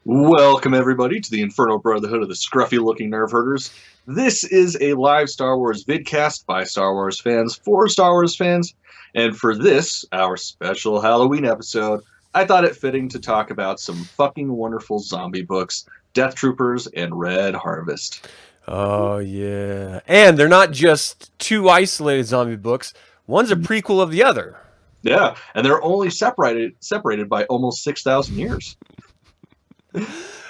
Welcome, everybody, to the Infernal Brotherhood of the Scruffy Looking Nerf Herders. This is a live Star Wars vidcast by Star Wars fans for Star Wars fans. And for this, our special Halloween episode, I thought it fitting to talk about some fucking wonderful zombie books, Death Troopers and Red Harvest. Oh, yeah. And they're not just two isolated zombie books. One's a prequel of the other. Yeah, and they're only separated by almost 6,000 years.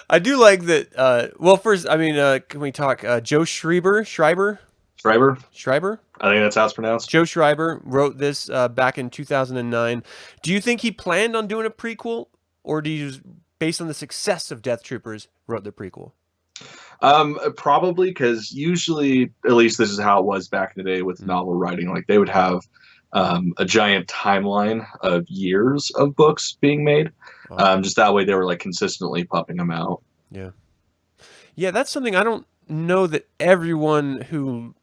I do like that. Well, first, can we talk Joe Schreiber? Schreiber? Schreiber? I think that's how it's pronounced. Joe Schreiber wrote this back in 2009. Do you think he planned on doing a prequel, or do you, based on the success of Death Troopers, wrote the prequel? Probably, because usually, at least this is how it was back in the day with novel writing, like they would have a giant timeline of years of books being made. Just that way they were like consistently pumping them out. Yeah, that's something I don't know that everyone who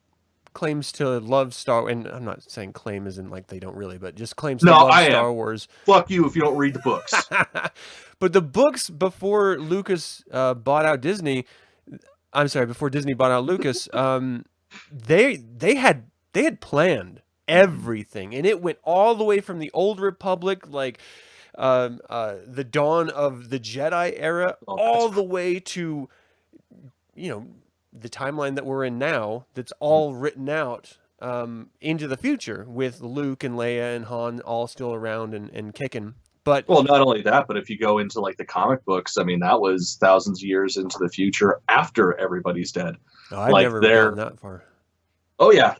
claims to love Star Wars, and I'm not saying claim isn't like they don't really, but just claims to love Star Wars. Fuck you if you don't read the books. But the books before Lucas bought out Disney, before Disney bought out Lucas, they had planned everything, and it went all the way from the Old Republic, like the dawn of the Jedi era, all the way to the timeline that we're in now. That's all written out into the future with Luke and Leia and Han all still around and kicking. But well, not only that, but if you go into like the comic books, I mean, that was thousands of years into the future after everybody's dead. I've never gotten that far. Oh yeah,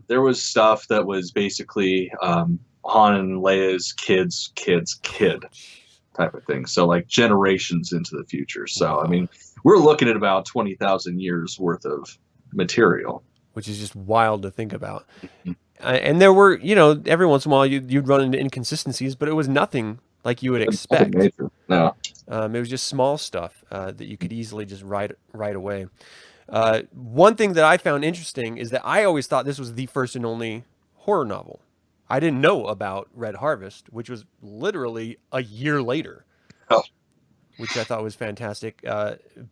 there was stuff that was basically Han and Leia's kid's kid type of thing. So like generations into the future. So I mean, we're looking at about 20,000 years worth of material, which is just wild to think about. And there were, every once in a while you'd run into inconsistencies, but it was nothing like you would expect. No, it was just small stuff that you could easily just write away. One thing that I found interesting is that I always thought this was the first and only horror novel. I didn't know about Red Harvest, which was literally a year later, which I thought was fantastic.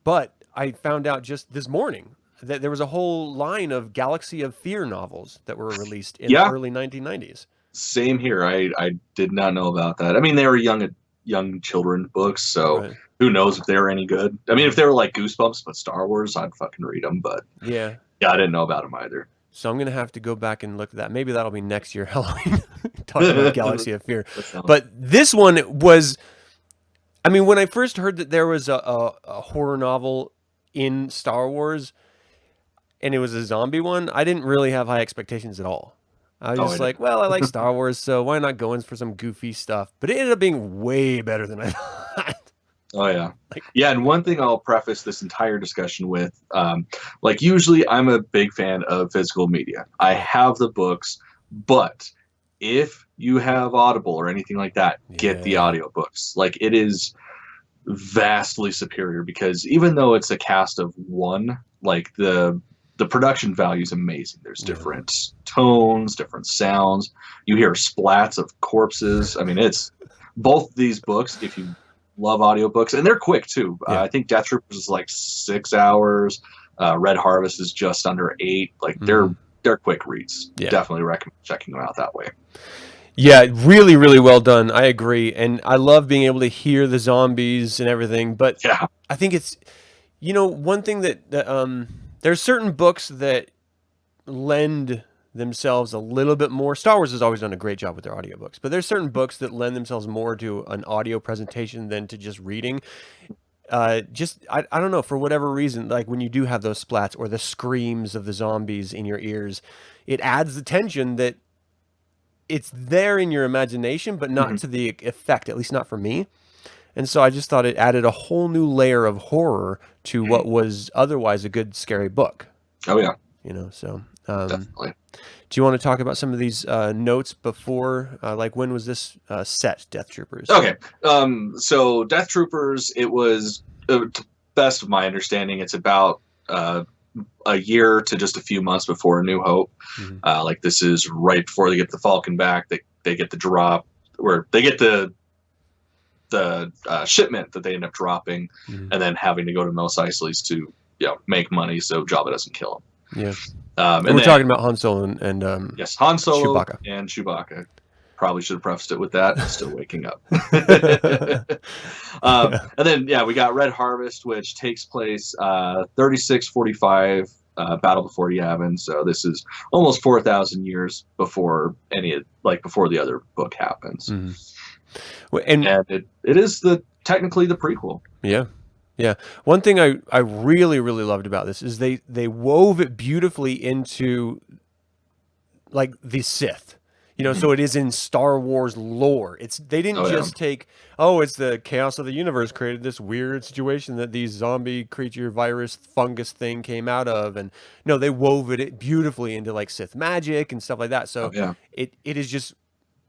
But I found out just this morning that there was a whole line of Galaxy of Fear novels that were released in the early 1990s. Same here. I did not know about that. I mean, they were young children books, so who knows if they were any good. I mean, if they were like Goosebumps but Star Wars, I'd fucking read them. But yeah, I didn't know about them either. So I'm going to have to go back and look at that. Maybe that'll be next year Halloween, talking about Galaxy of Fear. But this one was, I mean, when I first heard that there was a horror novel in Star Wars and it was a zombie one, I didn't really have high expectations at all. I was just like, well, I like Star Wars, so why not go in for some goofy stuff? But it ended up being way better than I thought. Oh, yeah. Yeah, and one thing I'll preface this entire discussion with, like usually I'm a big fan of physical media. I have the books, but if you have Audible or anything like that, get the audiobooks. Like it is vastly superior because even though it's a cast of one, like the production value is amazing. There's different tones, different sounds. You hear splats of corpses. I mean, it's both these books, if you love audiobooks, and they're quick too. I think Death Troopers is like 6 hours. Red Harvest is just under 8. Like they're quick reads. Definitely recommend checking them out that way. Yeah, really, really well done. I agree. And I love being able to hear the zombies and everything. But I think it's, one thing that there's certain books that lend themselves a little bit more. Star Wars has always done a great job with their audiobooks, but there's certain books that lend themselves more to an audio presentation than to just reading. I don't know, for whatever reason, like when you do have those splats or the screams of the zombies in your ears, it adds the tension that it's there in your imagination, but not to the effect, at least not for me. And so I just thought it added a whole new layer of horror to what was otherwise a good, scary book. Oh, yeah. So definitely. Do you want to talk about some of these notes before, like when was this set, Death Troopers? Okay. So Death Troopers, it was, to best of my understanding, it's about a year to just a few months before A New Hope. Like this is right before they get the Falcon back. They get the drop, where they get the shipment that they end up dropping, and then having to go to Mos Eisley's to make money so Jabba doesn't kill him. Yeah. And we're talking about Han Solo and yes, Han Solo Chewbacca. and Chewbacca. Probably should have prefaced it with that. I'm still waking up. And then we got Red Harvest, which takes place 3645 Battle before Yavin. So this is almost 4,000 years before before the other book happens. Well, and it is technically the prequel. Yeah. One thing I really, really loved about this is they wove it beautifully into like the Sith. So it is in Star Wars lore. They didn't just take, it's the chaos of the universe created this weird situation that these zombie creature virus fungus thing came out of. And no, they wove it beautifully into like Sith magic and stuff like that. So it is just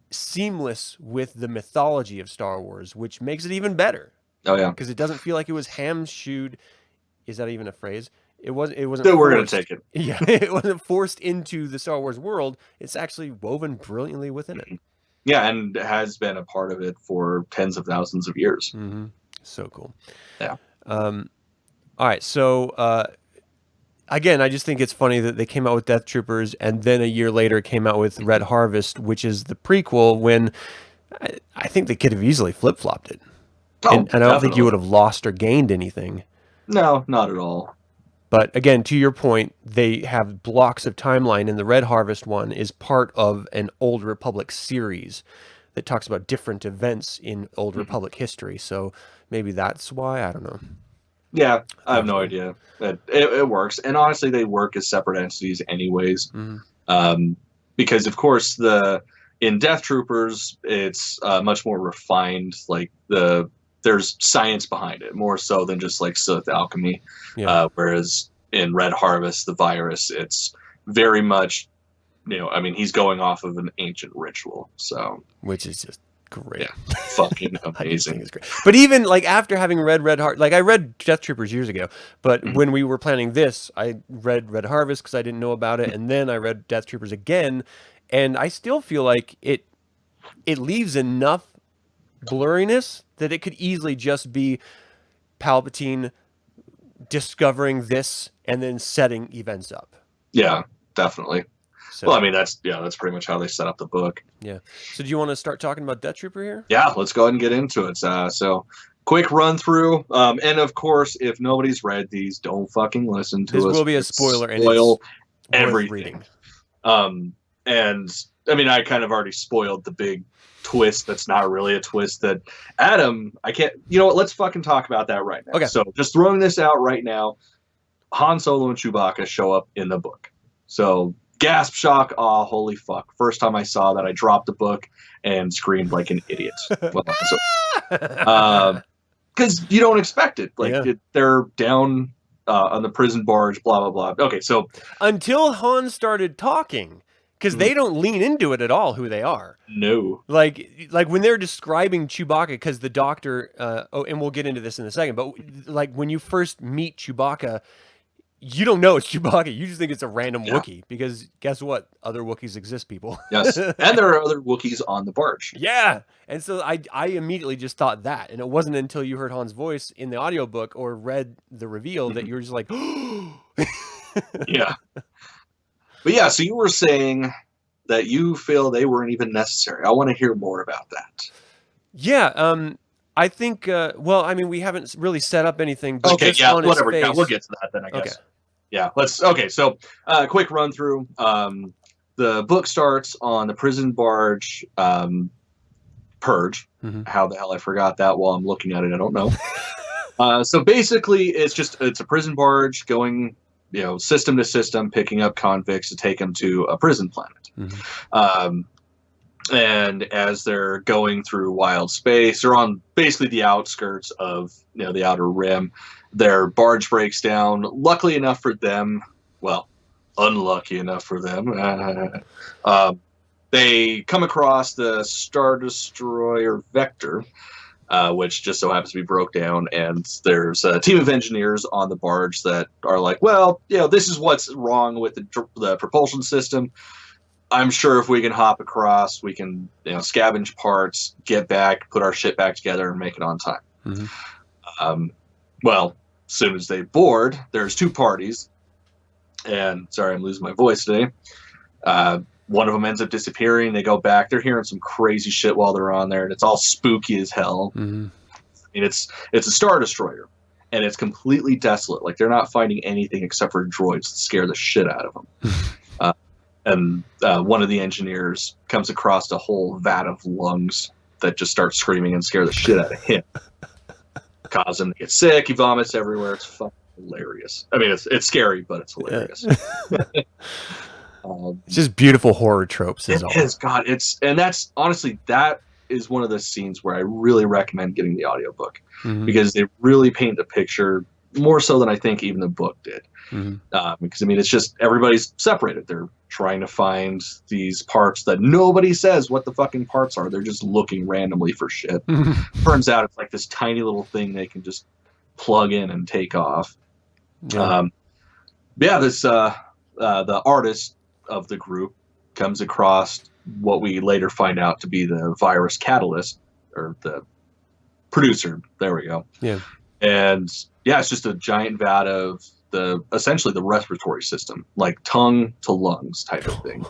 seamless with the mythology of Star Wars, which makes it even better. Oh yeah. Because it doesn't feel like it was ham-shooed. Is that even a phrase? It wasn't. Still, we're going to take it. Yeah, it wasn't forced into the Star Wars world. It's actually woven brilliantly within it. Yeah, and has been a part of it for tens of thousands of years. So cool. Yeah. All right. So again, I just think it's funny that they came out with Death Troopers, and then a year later came out with Red Harvest, which is the prequel. When I think they could have easily flip-flopped it, and I don't think you would have lost or gained anything. No, not at all. But again, to your point, they have blocks of timeline, and the Red Harvest one is part of an Old Republic series that talks about different events in Old Republic history. So maybe that's why. I don't know. Yeah, I have no idea. It works. And honestly, they work as separate entities anyways. Because, of course, in Death Troopers, it's much more refined. Like there's science behind it, more so than just like Sith alchemy. Whereas in Red Harvest, the virus, it's very much, he's going off of an ancient ritual. So, which is just great. Yeah, fucking amazing. It's great. But even like after having read Red Harvest, like I read Death Troopers years ago, but when we were planning this, I read Red Harvest because I didn't know about it, and then I read Death Troopers again, and I still feel like it leaves enough blurriness that it could easily just be Palpatine discovering this and then setting events up. Yeah, definitely. So, well, that's pretty much how they set up the book. Yeah. So do you want to start talking about Death Trooper here? Yeah, let's go ahead and get into it. So quick run through. And of course, if nobody's read these, don't fucking listen to us. This will be a spoiler and spoil it's everything. And I kind of already spoiled the big twist that's not really a twist that Adam, I can't, let's fucking talk about that right now. Okay. So just throwing this out right now, Han Solo and Chewbacca show up in the book. So gasp, shock, awe, holy fuck. First time I saw that, I dropped the book and screamed like an idiot. Because you don't expect it. They're down on the prison barge, blah, blah, blah. Okay, so until Han started talking, because they don't lean into it at all who they are. No. Like when they're describing Chewbacca, because the doctor, and we'll get into this in a second, but like when you first meet Chewbacca, you don't know it's Chewbacca. You just think it's a random Wookiee, because guess what? Other Wookiees exist, people. Yes, and there are other Wookiees on the barge. Yeah, and so I immediately just thought that, and it wasn't until you heard Han's voice in the audiobook or read the reveal that you were just like, yeah. But yeah, so you were saying that you feel they weren't even necessary. I want to hear more about that. Yeah, I think, we haven't really set up anything. But okay, yeah, whatever. Yeah, we'll get to that then, I guess. Okay. Yeah, so quick run through. The book starts on the prison barge purge. How the hell I forgot that while I'm looking at it, I don't know. So basically, it's a prison barge going, system to system, picking up convicts to take them to a prison planet. And as they're going through wild space, or on basically the outskirts of the outer rim, their barge breaks down. Luckily enough for them, well, unlucky enough for them, they come across the Star Destroyer Vector, which just so happens to be broke down, and there's a team of engineers on the barge that are like, well, this is what's wrong with the propulsion system. I'm sure if we can hop across, we can scavenge parts, get back, put our shit back together, and make it on time. Mm-hmm. Well, as soon as they board, there's two parties, and sorry, I'm losing my voice today. One of them ends up disappearing. They go back. They're hearing some crazy shit while they're on there, and it's all spooky as hell. Mm-hmm. I mean, it's a Star Destroyer, and it's completely desolate. Like, they're not finding anything except for droids that scare the shit out of them. And one of the engineers comes across a whole vat of lungs that just start screaming and scare the shit out of him. Cause him to get sick. He vomits everywhere. It's fucking hilarious. I mean, it's scary, but it's hilarious. It's just beautiful horror tropes. God, and that's honestly, that is one of the scenes where I really recommend getting the audiobook, because they really paint the picture more so than I think even the book did. Because I mean, it's just everybody's separated. They're trying to find these parts that nobody says what the fucking parts are. They're just looking randomly for shit. Turns out it's like this tiny little thing they can just plug in and take off. The artist of the group comes across what we later find out to be the virus catalyst, or the producer. There we go. Yeah. And yeah, it's just a giant vat of essentially the respiratory system, like tongue to lungs type of thing.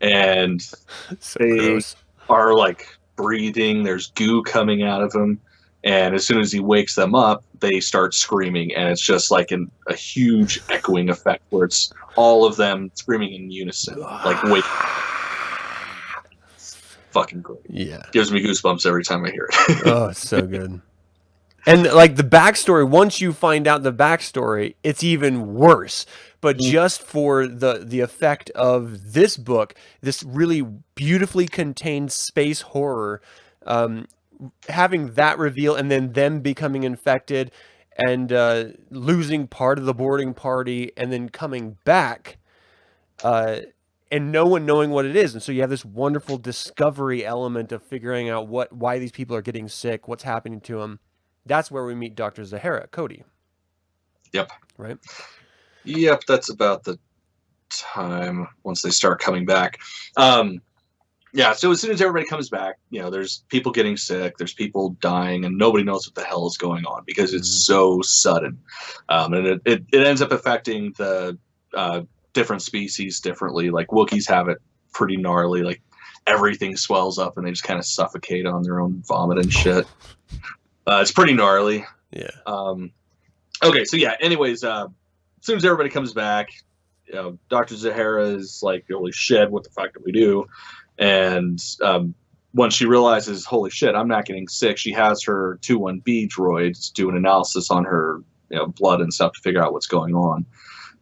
And so they gross. are like breathing. There's goo coming out of them. And as soon as he wakes them up, they start screaming. And it's just like a huge echoing effect where it's all of them screaming in unison, like wake. Fucking great. Yeah. Gives me goosebumps every time I hear it. Oh, it's so good. And like the backstory, once you find out the backstory, it's even worse. But just for the effect of this book, this really beautifully contained space horror, having that reveal and then them becoming infected and losing part of the boarding party and then coming back, and no one knowing what it is. And so you have this wonderful discovery element of figuring out why these people are getting sick, what's happening to them. That's where we meet Dr. Zahara, Cody. Yep. Right? Yep, that's about the time once they start coming back. Yeah, so as soon as everybody comes back, there's people getting sick, there's people dying, and nobody knows what the hell is going on because it's so sudden. And it ends up affecting the different species differently. Like Wookiees have it pretty gnarly. Like everything swells up and they just kind of suffocate on their own vomit and shit. It's pretty gnarly. Yeah. Okay, so yeah, anyways, as soon as everybody comes back, Dr. Zahara is like, holy shit, what the fuck do we do? And once she realizes, holy shit, I'm not getting sick, she has her 21B droids do an analysis on her blood and stuff to figure out what's going on.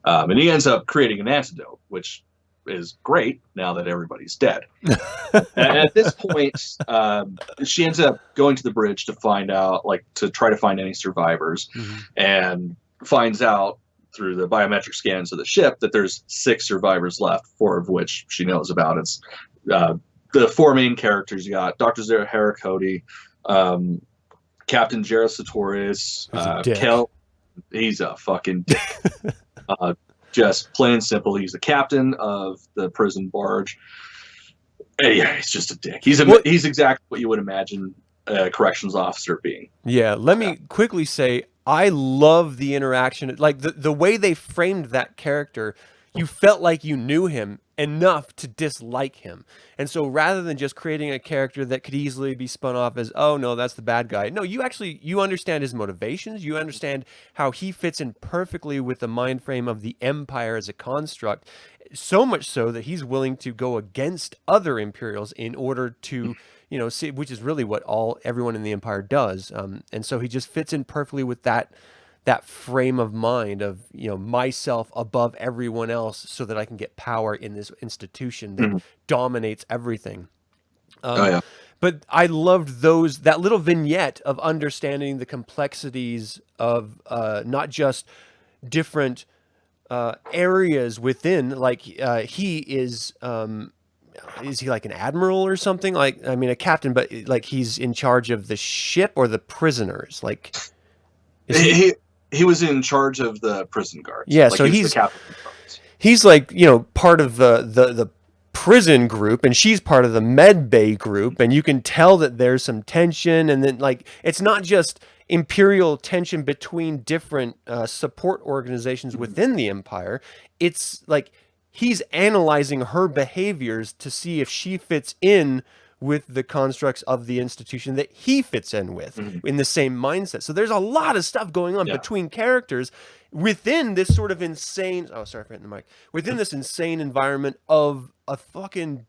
And he ends up creating an antidote, which is great now that everybody's dead. At this point, she ends up going to the bridge to find out, to try to find any survivors, and finds out through the biometric scans of the ship that there's 6 survivors left, 4 of which she knows about. It's the 4 main characters. You got Dr. Zahara Cody, Captain Jarrah Sartorius, Kel. He's a fucking dick. Just plain and simple, he's the captain of the prison barge. Yeah, he's just a dick. He's exactly what you would imagine a corrections officer being. Yeah, let me quickly say, I love the interaction. Like the way they framed that character, you felt like you knew him enough to dislike him. And so rather than just creating a character that could easily be spun off as, oh no, that's the bad guy. No, you understand his motivations. You understand how he fits in perfectly with the mind frame of the Empire as a construct. So much so that he's willing to go against other Imperials in order to, see, which is really what everyone in the Empire does. And so he just fits in perfectly with that frame of mind of, myself above everyone else so that I can get power in this institution that dominates everything. But I loved that little vignette of understanding the complexities of not just different areas within, like he is he like an admiral or something? Like, I mean, a captain, but like he's in charge of the ship or the prisoners? Like, he was in charge of the prison guards. Yeah, like so he's the captain of the guards. He's like, part of the prison group, and she's part of the med bay group, and you can tell that there's some tension, and then like it's not just imperial tension between different support organizations within the empire. It's like he's analyzing her behaviors to see if she fits in with the constructs of the institution that he fits in with, in the same mindset. So there's a lot of stuff going on between characters within this sort of insane, oh, sorry for hitting the mic, within this insane environment of a fucking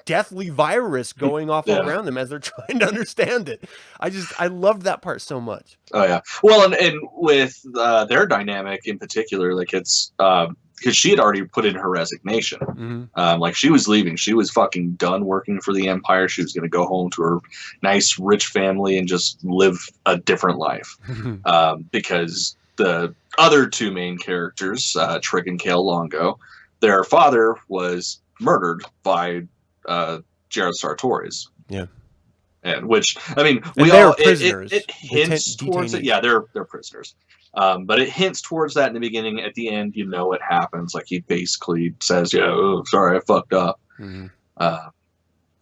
deathly virus going off around them as they're trying to understand it. I loved that part so much. Oh yeah. Well, and with their dynamic in particular, like it's because she had already put in her resignation. Like she was leaving. She was fucking done working for the Empire. She was going to go home to her nice, rich family and just live a different life. Because the other two main characters, Trig and Kale Longo, their father was murdered by Jared Sartorius. Yeah. And which, I mean, they're prisoners. It hints towards it. Yeah, they're prisoners. But it hints towards that in the beginning. At the end, you know what happens. Like he basically says, "Yeah, oh, sorry, I fucked up." And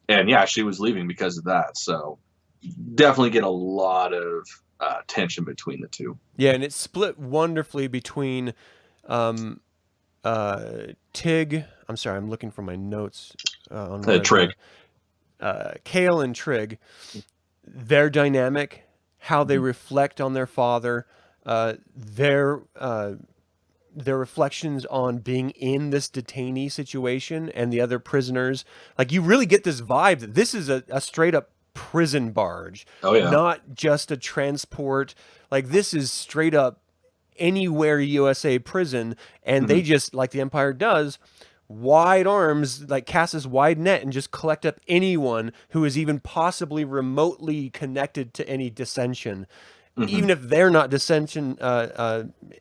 yeah, she was leaving because of that. So definitely get a lot of tension between the two. Yeah, and it's split wonderfully between Tig. I'm sorry, I'm looking for my notes on Trig. Kale and Trig, their dynamic, how they reflect on their father, their reflections on being in this detainee situation and the other prisoners. Like you really get this vibe that this is a straight up prison barge. Oh yeah. Not just a transport. Like this is straight up anywhere USA prison, and they just, like the Empire does, wide arms, like cast this wide net and just collect up anyone who is even possibly remotely connected to any dissension. Even if they're not dissension,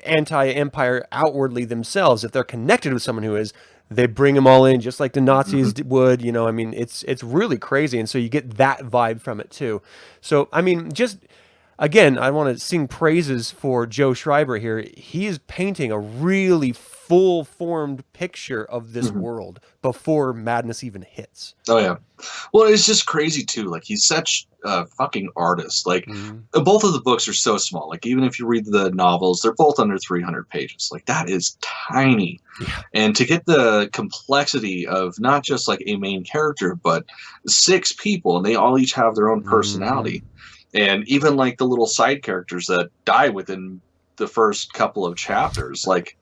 anti-empire outwardly themselves, if they're connected with someone who is, they bring them all in just like the Nazis would, you know. I mean, it's really crazy. And so you get that vibe from it too. So, I mean, just again, I want to sing praises for Joe Schreiber here. He is painting a really full-formed picture of this world before madness even hits. Oh yeah. Well, it's just crazy too. Like he's such a fucking artist. Like both of the books are so small. Like even if you read the novels, they're both under 300 pages. Like that is tiny. Yeah. And to get the complexity of not just like a main character, but 6 people, and they all each have their own personality. And even like the little side characters that die within the first couple of chapters, like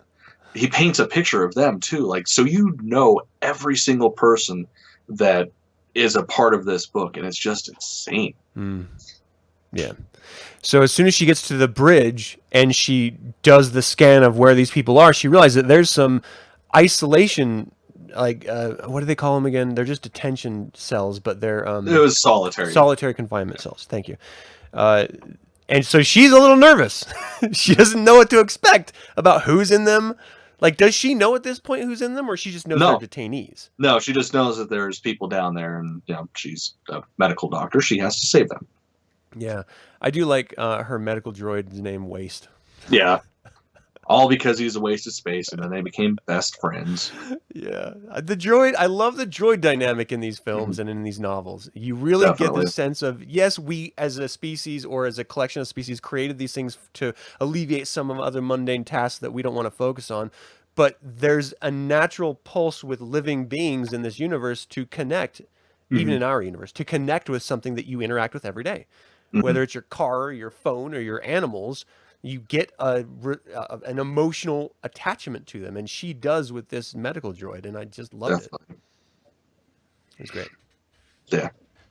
he paints a picture of them too. Like, so you know every single person that is a part of this book, and it's just insane. Yeah. So as soon as she gets to the bridge and she does the scan of where these people are, she realizes that there's some isolation, like what do they call them again? They're just detention cells, but they're it was solitary confinement cells. Thank you. And so she's a little nervous. She doesn't know what to expect about who's in them. Like, does she know at this point who's in them, or she just knows they're detainees? No, she just knows that there's people down there, and you know she's a medical doctor. She has to save them. Yeah, I do like her medical droid's name, Waste. Yeah. All because he's a waste of space, and then they became best friends. Yeah. The droid, I love the droid dynamic in these films and in these novels. You really get the sense of, yes, we as a species or as a collection of species created these things to alleviate some of other mundane tasks that we don't want to focus on. But there's a natural pulse with living beings in this universe to connect, even in our universe, to connect with something that you interact with every day. Whether it's your car, or your phone, or your animals, you get an emotional attachment to them, and she does with this medical droid, and I just loved it. It was great. Yeah.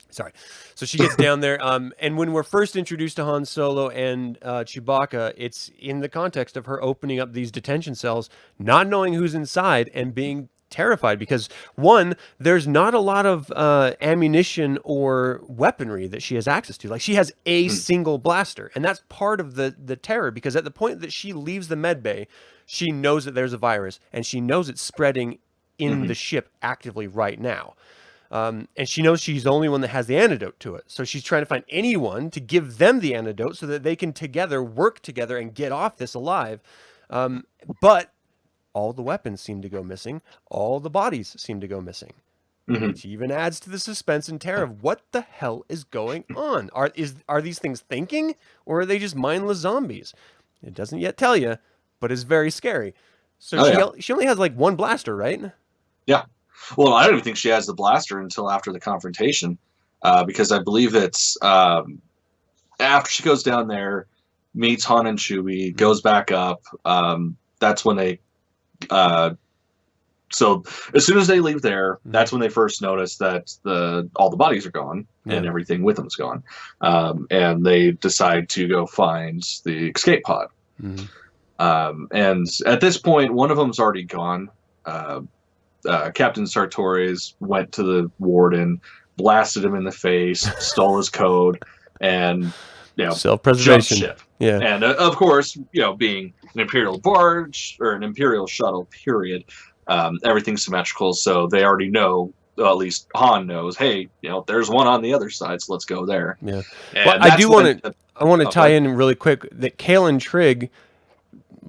Sorry. So she gets down there, and when we're first introduced to Han Solo and Chewbacca, it's in the context of her opening up these detention cells, not knowing who's inside, and being terrified because, one, there's not a lot of ammunition or weaponry that she has access to. Like, she has a single blaster, and that's part of the terror, because at the point that she leaves the med bay, she knows that there's a virus, and she knows it's spreading in the ship actively right now. And she knows she's the only one that has the antidote to it. So she's trying to find anyone to give them the antidote so that they can together work together and get off this alive. But all the weapons seem to go missing. All the bodies seem to go missing. Mm-hmm. Which even adds to the suspense and terror of what the hell is going on. Are these things thinking, or are they just mindless zombies? It doesn't yet tell you, but it's very scary. So she only has like one blaster, right? Yeah. Well, I don't even think she has the blaster until after the confrontation, because I believe it's after she goes down there, meets Han and Chewie, goes back up. That's when they. So as soon as they leave there, that's when they first notice that all the bodies are gone and everything with them is gone, and they decide to go find the escape pod. And at this point, one of them's already gone. Captain Sartorius went to the warden, blasted him in the face, stole his code, and self-preservation. Jumped ship. Yeah, and of course, being an Imperial barge or an Imperial shuttle, period, everything's symmetrical, so they already know. Well, at least Han knows. Hey, there's one on the other side, so let's go there. Yeah, well, I want to tie in really quick that Kale and Trig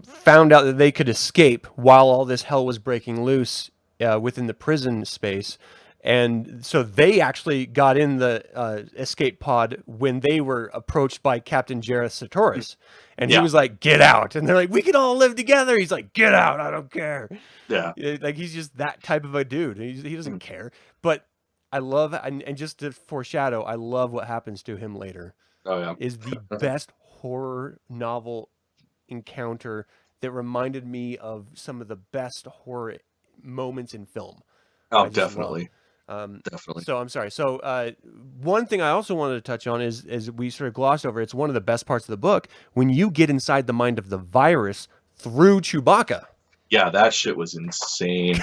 found out that they could escape while all this hell was breaking loose within the prison space. And so they actually got in the escape pod when they were approached by Captain Jareth Sartorius. And he was like, get out. And they're like, we can all live together. He's like, get out. I don't care. Yeah. Like, he's just that type of a dude. He doesn't care. But I love, and just to foreshadow, I love what happens to him later. Oh, yeah. Is the best horror novel encounter that reminded me of some of the best horror moments in film. Oh, definitely. Definitely. So I'm sorry. So one thing I also wanted to touch on is we sort of glossed over. It's one of the best parts of the book when you get inside the mind of the virus through Chewbacca. Yeah, that shit was insane.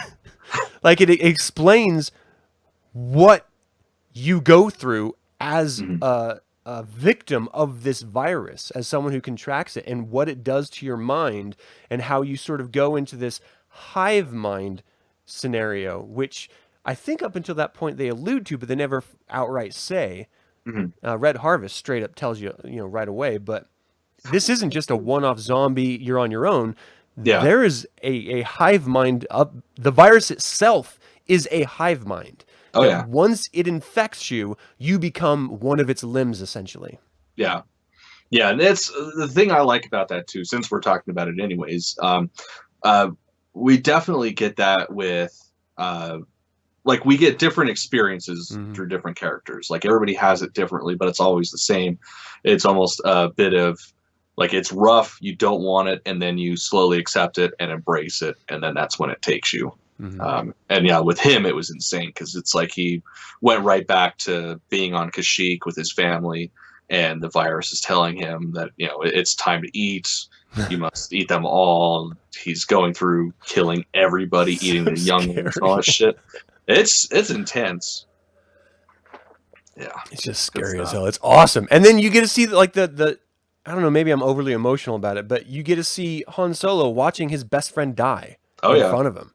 Like it explains what you go through as a victim of this virus, as someone who contracts it, and what it does to your mind, and how you sort of go into this hive mind scenario, which I think up until that point they allude to, but they never outright say. Red Harvest straight up tells you, right away. But this isn't just a one-off zombie. You're on your own. Yeah. There is a hive mind. The virus itself is a hive mind. Oh yeah. Once it infects you, you become one of its limbs, essentially. Yeah. Yeah, and it's the thing I like about that too. Since we're talking about it, anyways, we definitely get that with. Like we get different experiences through different characters. Like everybody has it differently, but it's always the same. It's almost a bit of like it's rough, you don't want it, and then you slowly accept it and embrace it, and then that's when it takes you. And yeah, with him it was insane because it's like he went right back to being on Kashyyyk with his family, and the virus is telling him that it's time to eat. You must eat them all. He's going through killing everybody, eating the young and all that shit. It's intense. Yeah, it's just scary as hell. It's awesome, and then you get to see like the I don't know, maybe I'm overly emotional about it, but you get to see Han Solo watching his best friend die in front of him,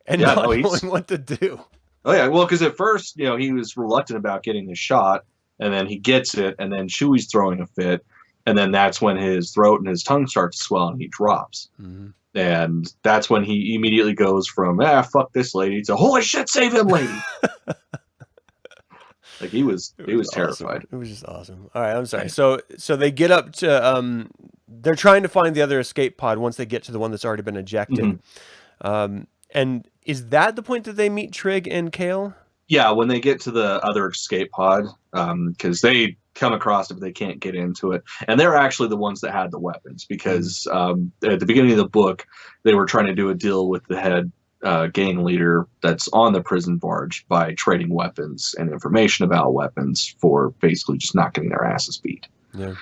and not knowing what to do. Oh yeah, well, because at first he was reluctant about getting the shot, and then he gets it, and then Chewie's throwing a fit, and then that's when his throat and his tongue starts to swell, and he drops. And that's when he immediately goes from fuck this lady to holy shit, save him, lady. Like he was terrified. It was just awesome. All right, I'm sorry. So they get up to they're trying to find the other escape pod once they get to the one that's already been ejected. And is that the point that they meet Trig and Kale? Yeah, when they get to the other escape pod, because they come across it, but they can't get into it. And they're actually the ones that had the weapons, because at the beginning of the book, they were trying to do a deal with the head gang leader that's on the prison barge by trading weapons and information about weapons for basically just not getting their asses beat. Yeah.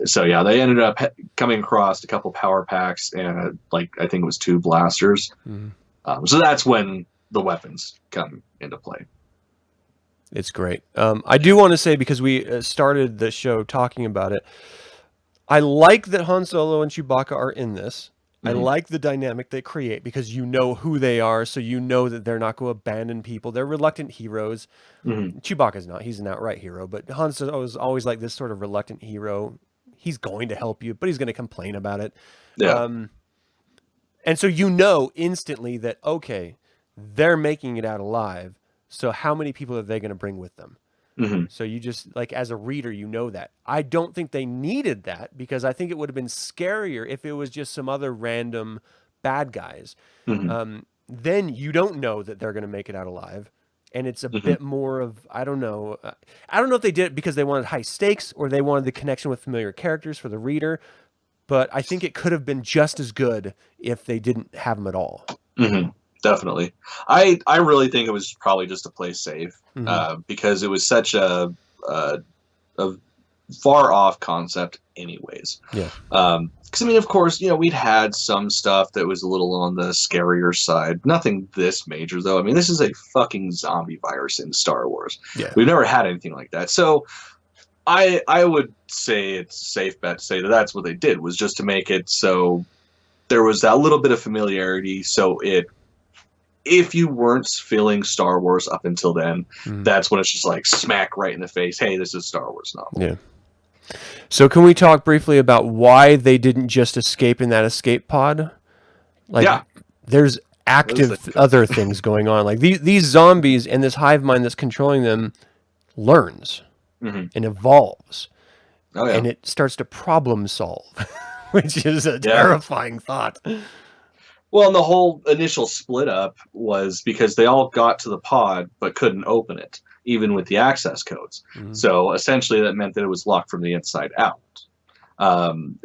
So yeah, they ended up coming across a couple power packs and I think it was 2 blasters. So that's when the weapons come into play. It's great. I do want to say, because we started the show talking about it, I like that Han Solo and Chewbacca are in this. I like the dynamic they create, because you know who they are, so you know that they're not going to abandon people. They're reluctant heroes. Chewbacca's not. He's an outright hero. But Han Solo is always like this sort of reluctant hero. He's going to help you, but he's going to complain about it. Yeah. And so you know instantly that, okay, they're making it out alive. So how many people are they going to bring with them? Mm-hmm. So you just, like, as a reader, you know that. I don't think they needed that, because I think it would have been scarier if it was just some other random bad guys. Mm-hmm. Then you don't know that they're going to make it out alive. And it's a Mm-hmm. bit more of, I don't know. I don't know if they did it because they wanted high stakes or they wanted the connection with familiar characters for the reader. But I think it could have been just as good if they didn't have them at all. Mm-hmm. Definitely. I really think it was probably just to play safe, Mm-hmm. because it was such a far off concept anyways. Yeah. Because I mean, of course, we'd had some stuff that was a little on the scarier side. Nothing this major, though. I mean, this is a fucking zombie virus in Star Wars. Yeah. We've never had anything like that. So I would say it's a safe bet to say that that's what they did, was just to make it so there was that little bit of familiarity. So if you weren't feeling Star Wars up until then, that's when it's just like smack right in the face. Hey, this is a Star Wars novel. Yeah. So can we talk briefly about why they didn't just escape in that escape pod? Like, Yeah. there's active other things going on. Like these zombies and this hive mind that's controlling them learns and evolves. Oh, yeah. And it starts to problem solve, which is a terrifying thought. Well, and the whole initial split up was because they all got to the pod but couldn't open it, even with the access codes. So essentially that meant that it was locked from the inside out.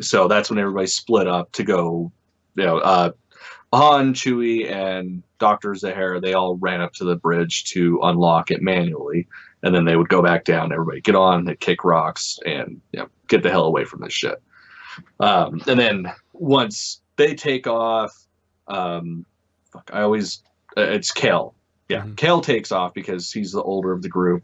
So that's when everybody split up to go, Han, Chewie, and Dr. Zahara, they all ran up to the bridge to unlock it manually. And then they would go back down, everybody get on, they'd kick rocks, and get the hell away from this shit. And then once they take off, it's Kel. Yeah, Kel takes off because he's the older of the group,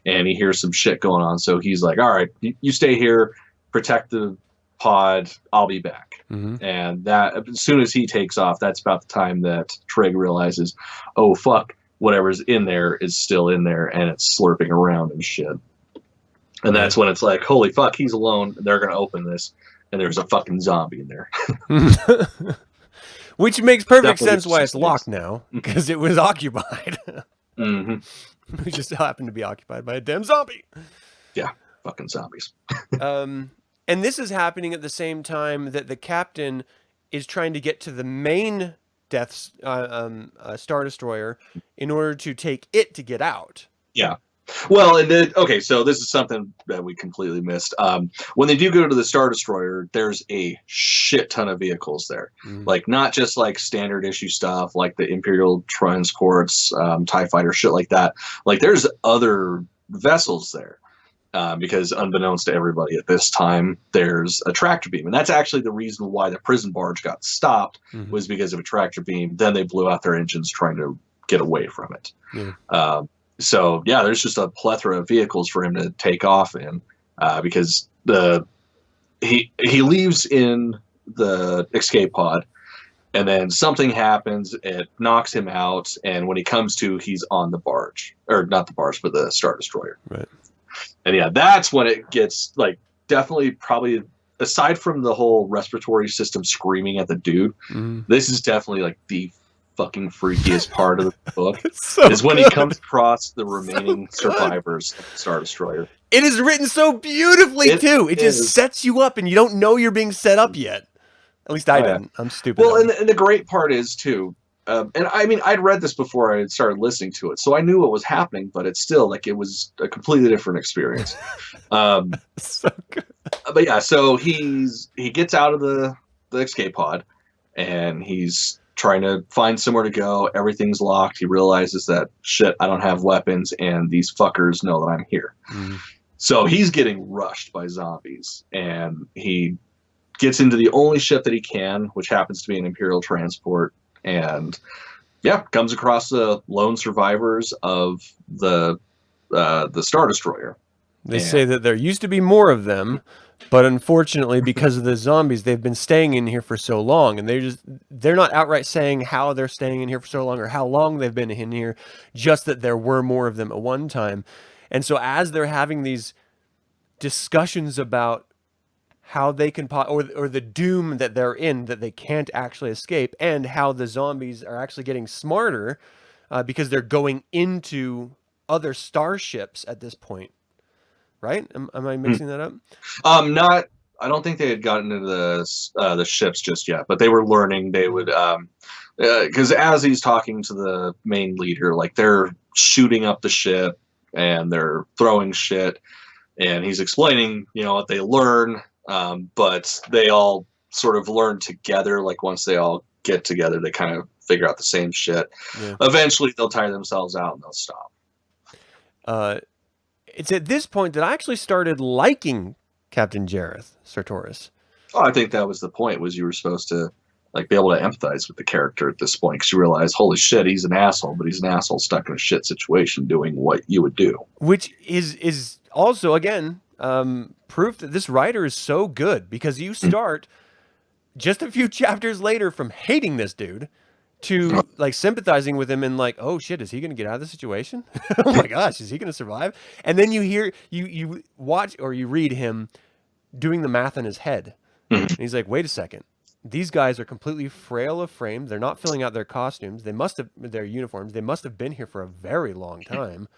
and he hears some shit going on. So he's like, all right, you stay here, protect the pod, I'll be back. And that, as soon as he takes off, that's about the time that Trig realizes, oh, fuck, whatever's in there is still in there, and it's slurping around and shit. And that's when it's like, holy fuck, he's alone, they're going to open this, and there's a fucking zombie in there. Which makes perfect sense why it's locked now, because it was occupied. It just happened to be occupied by a damn zombie. Yeah, fucking zombies. And this is happening at the same time that the captain is trying to get to the main Star Destroyer in order to take it to get out. Yeah. Well, and then, okay, so this is something that we completely missed. When they do go to the Star Destroyer, there's a shit ton of vehicles there. Like, not just like standard issue stuff, like the Imperial transports, TIE fighter, shit like that. Like, there's other vessels there. Because unbeknownst to everybody at this time, there's a tractor beam. And that's actually the reason why the prison barge got stopped, was because of a tractor beam. Then they blew out their engines trying to get away from it. So, yeah, there's just a plethora of vehicles for him to take off in, because he leaves in the escape pod, and then something happens, it knocks him out, and when he comes to, he's on the barge. Or not the barge, but the Star Destroyer. Right. And yeah, that's when it gets, like, definitely probably, aside from the whole respiratory system screaming at the dude, this is definitely, like, the fucking freakiest part of the book, is when he comes across the remaining survivors of the Star Destroyer. It is written so beautifully, too. It just sets you up, and you don't know you're being set up yet. At least I didn't. I'm stupid. Well, and the great part is, too, and I mean, I'd read this before I had started listening to it, so I knew what was happening, but it's still, like, it was a completely different experience. So good. But yeah, so he gets out of the escape pod, and he's trying to find somewhere to go. Everything's locked. He realizes that, shit, I don't have weapons, and these fuckers know that I'm here. So he's getting rushed by zombies, and he gets into the only ship that he can, which happens to be an Imperial transport, and comes across the lone survivors of the Star Destroyer. They say that there used to be more of them, but unfortunately, because of the zombies, they've been staying in here for so long, and they're not outright saying how they're staying in here for so long or how long they've been in here, just that there were more of them at one time. And so as they're having these discussions about how they can or the doom that they're in, that they can't actually escape, and how the zombies are actually getting smarter because they're going into other starships at this point, right? Am I mixing that up? Not. I don't think they had gotten into the ships just yet, but they were learning. They would because as he's talking to the main leader, like they're shooting up the ship and they're throwing shit, and he's explaining, what they learn, but they all sort of learn together. Like once they all get together, they kind of figure out the same shit. Yeah. Eventually, they'll tire themselves out and they'll stop. It's at this point that I actually started liking Captain Jareth Sartoris. Oh, I think that was the point, was you were supposed to be able to empathize with the character at this point, because you realize, holy shit, he's an asshole, but he's an asshole stuck in a shit situation doing what you would do. Which is also, again, proof that this writer is so good, because you start just a few chapters later from hating this dude to sympathizing with him and oh shit, is he going to get out of the situation? Oh my gosh, is he going to survive? And then you hear, you watch or you read him doing the math in his head. And he's like, wait a second. These guys are completely frail of frame. They're not filling out their costumes. Their uniforms. They must have been here for a very long time.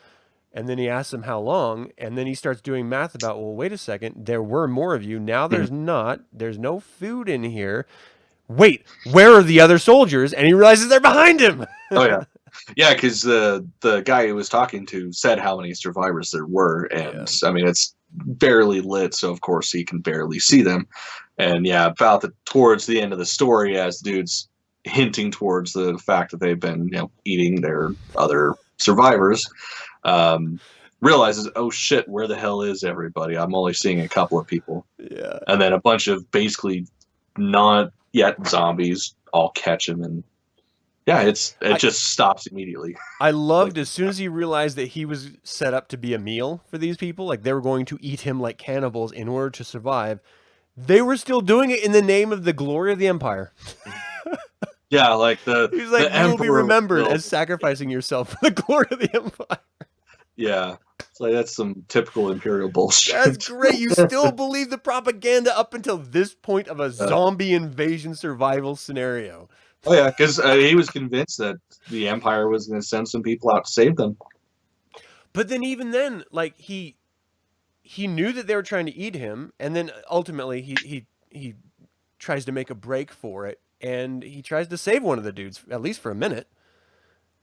And then he asks them how long. And then he starts doing math about, well, wait a second. There were more of you. Now there's not. There's no food in here. Wait, where are the other soldiers? And he realizes they're behind him. Oh, yeah. Yeah, because the guy he was talking to said how many survivors there were. And, I mean, it's barely lit, so of course he can barely see them. And, yeah, towards the end of the story, as the dude's hinting towards the fact that they've been, eating their other survivors, realizes, oh, shit, where the hell is everybody? I'm only seeing a couple of people. Yeah. And then a bunch of basically not yet zombies all catch him, and it just stops immediately. I loved as soon as he realized that he was set up to be a meal for these people, like they were going to eat him like cannibals in order to survive, they were still doing it in the name of the glory of the Empire. Yeah, like he's like, you will be remembered as sacrificing yourself for the glory of the Empire. Yeah. It's like, that's some typical Imperial bullshit. That's great. You still believe the propaganda up until this point of a zombie invasion survival scenario. Oh, yeah, because he was convinced that the Empire was going to send some people out to save them. But then even then, he knew that they were trying to eat him, and then ultimately he tries to make a break for it, and he tries to save one of the dudes, at least for a minute.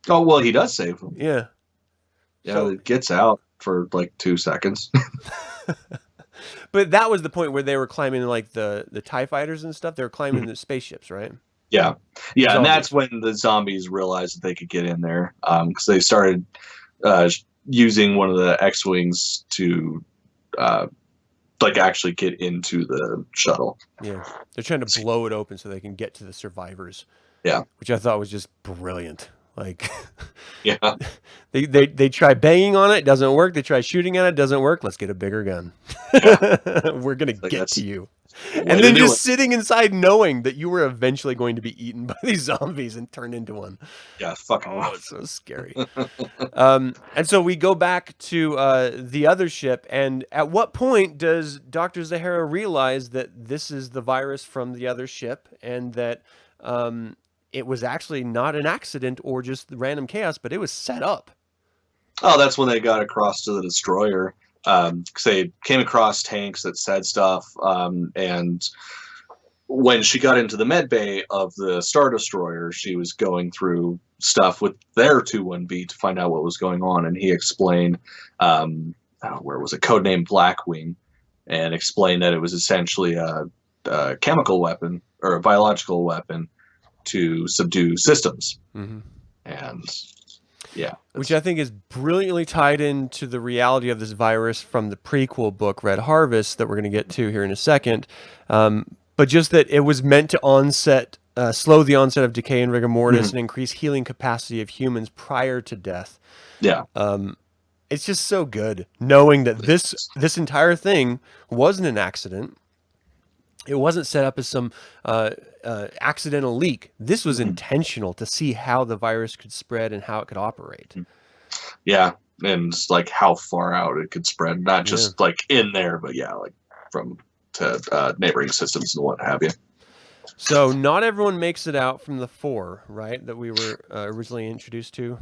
Oh, well, he does save him. Yeah. Yeah, so, it gets out for 2 seconds. But that was the point where they were climbing the TIE fighters and stuff. They were climbing the spaceships, right? Yeah. Yeah, and that's when the zombies realized that they could get in there, because they started using one of the X-Wings to actually get into the shuttle. Yeah. They're trying to blow it open so they can get to the survivors. Yeah. Which I thought was just brilliant. Yeah. They try banging on it, doesn't work. They try shooting at it, doesn't work. Let's get a bigger gun. Yeah. We're going to get to you. And then just sitting inside knowing that you were eventually going to be eaten by these zombies and turned into one. Yeah, fucking it's so scary. And so we go back to the other ship, and at what point does Dr. Zahara realize that this is the virus from the other ship, and that it was actually not an accident or just random chaos, but it was set up? Oh, that's when they got across to the destroyer. Because they came across tanks that said stuff, and when she got into the med bay of the Star Destroyer, she was going through stuff with their 2-1B to find out what was going on, and he explained, where was it, codename Blackwing, and explained that it was essentially a chemical weapon or a biological weapon to subdue systems. Mm-hmm. And yeah. Which I think is brilliantly tied into the reality of this virus from the prequel book, Red Harvest, that we're going to get to here in a second. But just that it was meant to slow the onset of decay and rigor mortis, and increase healing capacity of humans prior to death. Yeah. It's just so good knowing that this entire thing wasn't an accident. It wasn't set up as some accidental leak. This was intentional to see how the virus could spread and how it could operate. Yeah, and how far out it could spread, not just in there, but from to neighboring systems and what have you. So not everyone makes it out from the 4, right? That we were originally introduced to.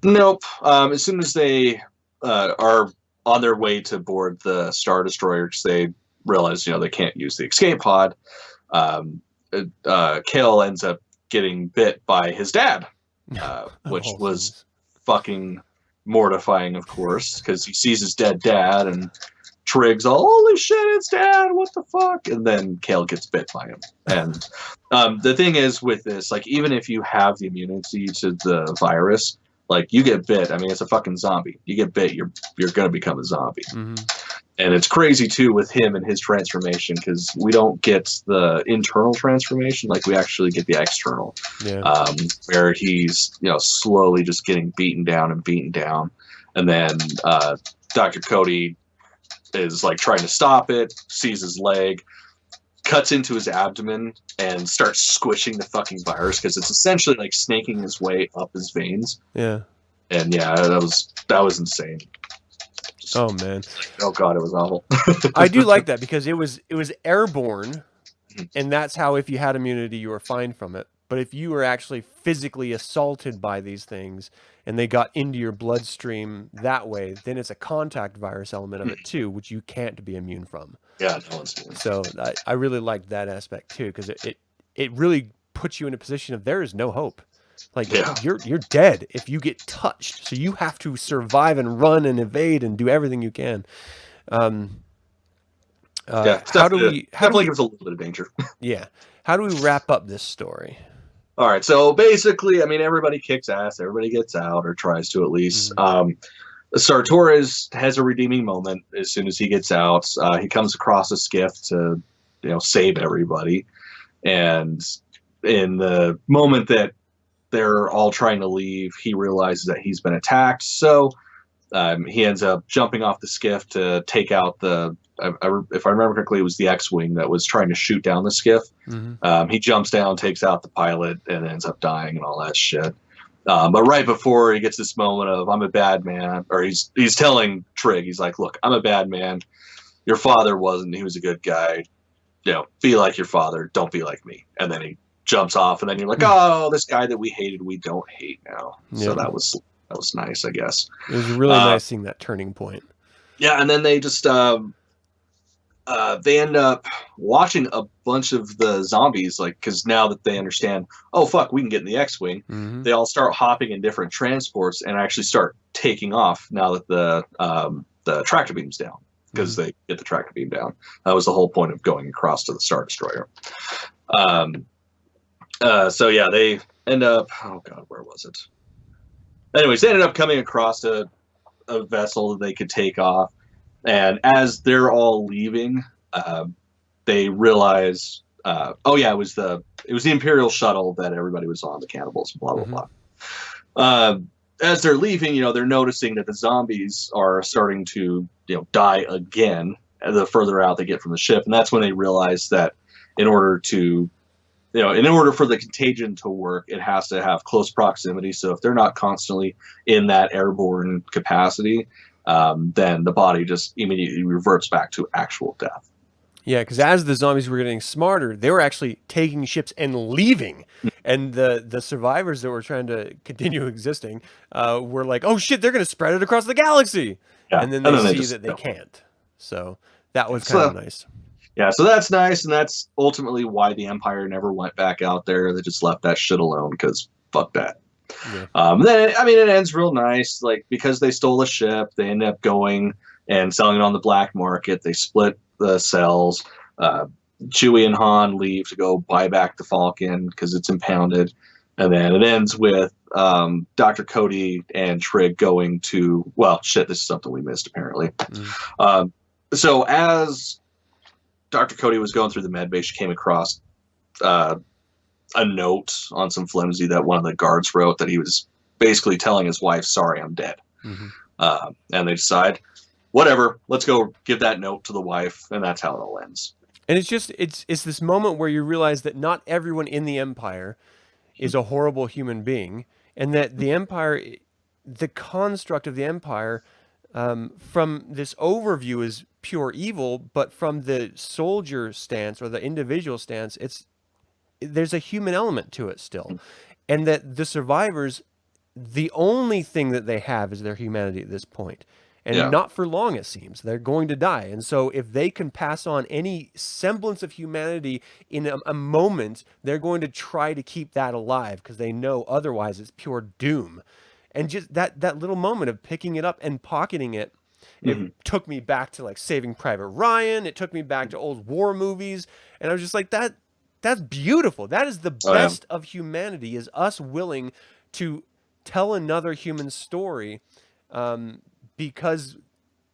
Nope. As soon as they are on their way to board the Star Destroyer, because they realize they can't use the escape pod, Kale ends up getting bit by his dad, which was fucking mortifying, of course, because he sees his dead dad and Trigg's all, holy shit, it's dad, what the fuck? And then Kale gets bit by him. And the thing is with this, like, even if you have the immunity to the virus, like, you get bit, I mean, it's a fucking zombie. You get bit, you're gonna become a zombie. Mm-hmm. And it's crazy too with him and his transformation, because we don't get the internal transformation, like we actually get the external, where he's slowly just getting beaten down, and then Dr. Cody is like trying to stop it, sees his leg, cuts into his abdomen, and starts squishing the fucking virus, because it's essentially like snaking his way up his veins. Yeah. And yeah, that was insane. Oh man. Oh god, it was awful. I do like that, because it was airborne, and that's how, if you had immunity, you were fine from it. But if you were actually physically assaulted by these things and they got into your bloodstream that way, then it's a contact virus element of it too, which you can't be immune from. Yeah, no one's immune. So I really liked that aspect too, because it really puts you in a position of there is no hope. Like, you're dead if you get touched. So you have to survive and run and evade and do everything you can. How do we gives a little bit of danger. Yeah. How do we wrap up this story? All right. So basically, I mean, everybody kicks ass. Everybody gets out, or tries to at least. Mm-hmm. Sartorius has a redeeming moment as soon as he gets out. He comes across a skiff to, save everybody. And in the moment that they're all trying to leave, he realizes that he's been attacked. So he ends up jumping off the skiff to take out if I remember correctly, it was the X-Wing that was trying to shoot down the skiff. Mm-hmm. He jumps down, takes out the pilot, and ends up dying and all that shit. But right before he gets this moment of, I'm a bad man, or he's telling Trigg, he's like, look, I'm a bad man. Your father wasn't. He was a good guy. Be like your father. Don't be like me. And then he jumps off, and then you're like, oh, this guy that we hated, we don't hate now. Yeah. So that was nice, I guess. It was really nice seeing that turning point. Yeah, and then they just they end up watching a bunch of the zombies, like, because now that they understand, oh fuck, we can get in the X-Wing. Mm-hmm. They all start hopping in different transports and actually start taking off now that the tractor beam's down, because they get the tractor beam down. That was the whole point of going across to the Star Destroyer. So yeah, they end up, oh god, where was it? Anyways, they ended up coming across a vessel that they could take off, and as they're all leaving, they realize, oh yeah, it was the Imperial shuttle that everybody was on, the cannibals, blah blah blah. As they're leaving, they're noticing that the zombies are starting to die again the further out they get from the ship, and that's when they realize that in order for the contagion to work, it has to have close proximity. So if they're not constantly in that airborne capacity, then the body just immediately reverts back to actual death. Yeah, because as the zombies were getting smarter, they were actually taking ships and leaving. And the survivors that were trying to continue existing were like, oh shit, they're going to spread it across the galaxy. Yeah. And then they see that they can't. So that was kind of nice. Yeah, so that's nice, and that's ultimately why the Empire never went back out there. They just left that shit alone, because fuck that. Yeah. Then, I mean, it ends real nice. Like, because they stole a ship, they end up going and selling it on the black market. They split the cells. Chewie and Han leave to go buy back the Falcon because it's impounded. And then it ends with Dr. Cody and Trigg going to, well, shit, this is something we missed, apparently. So as Dr. Cody was going through the med bay, she came across a note on some flimsy that one of the guards wrote, that he was basically telling his wife, sorry, I'm dead. Mm-hmm. And they decide, whatever, let's go give that note to the wife, and that's how it all ends. And it's this moment where you realize that not everyone in the Empire is a horrible human being, and that the Empire, the construct of the Empire, from this overview, is pure evil, but from the soldier stance or the individual stance, there's a human element to it still. And that the survivors, the only thing that they have is their humanity at this point. And not for long, it seems. They're going to die. And so if they can pass on any semblance of humanity in a moment, they're going to try to keep that alive because they know otherwise it's pure doom. And just that little moment of picking it up and pocketing it, it took me back to like Saving Private Ryan. It took me back to old war movies. And I was just like, that's beautiful. That is the best of humanity, is us willing to tell another human story because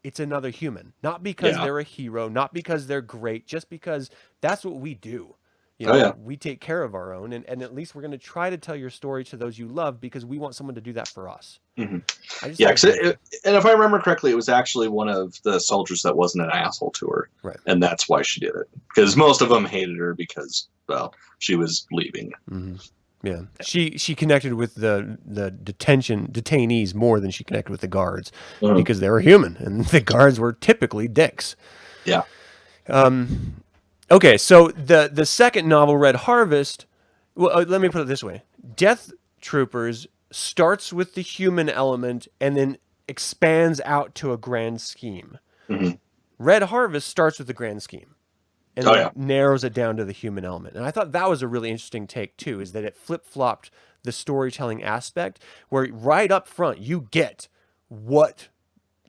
it's another human. Not because they're a hero, not because they're great, just because that's what we do. You know, we take care of our own, and at least we're going to try to tell your story to those you love because we want someone to do that for us. And if I remember correctly, it was actually one of the soldiers that wasn't an asshole to her, right? And that's why she did it, because most of them hated her because, well, she was leaving. Yeah, she connected with the detainees more than she connected with the guards because they were human, and the guards were typically dicks. Yeah. Okay, so the second novel, Red Harvest, well, let me put it this way. Death Troopers starts with the human element and then expands out to a grand scheme. Red Harvest starts with the grand scheme and then narrows it down to the human element. And I thought that was a really interesting take, too, is that it flip-flopped the storytelling aspect, where right up front you get what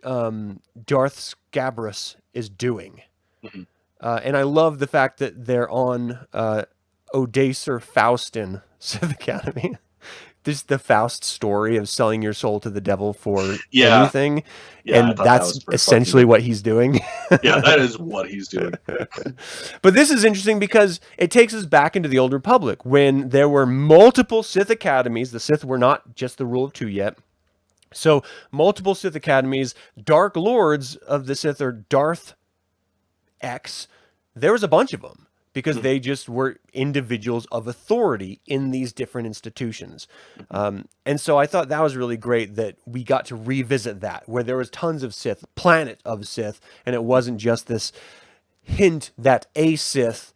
Darth Scabrous is doing. And I love the fact that they're on Odacer Faustin Sith Academy. This is the Faust story of selling your soul to the devil for anything. And that's essentially what he's doing. That is what he's doing. But this is interesting because it takes us back into the Old Republic when there were multiple Sith academies. The Sith were not just the rule of 2 yet. So multiple Sith academies, Dark Lords of the Sith, or Darth X, there was a bunch of them because they just were individuals of authority in these different institutions. And so I thought that was really great that we got to revisit that, where there was tons of Sith, planet of Sith, and it wasn't just this hint that a Sith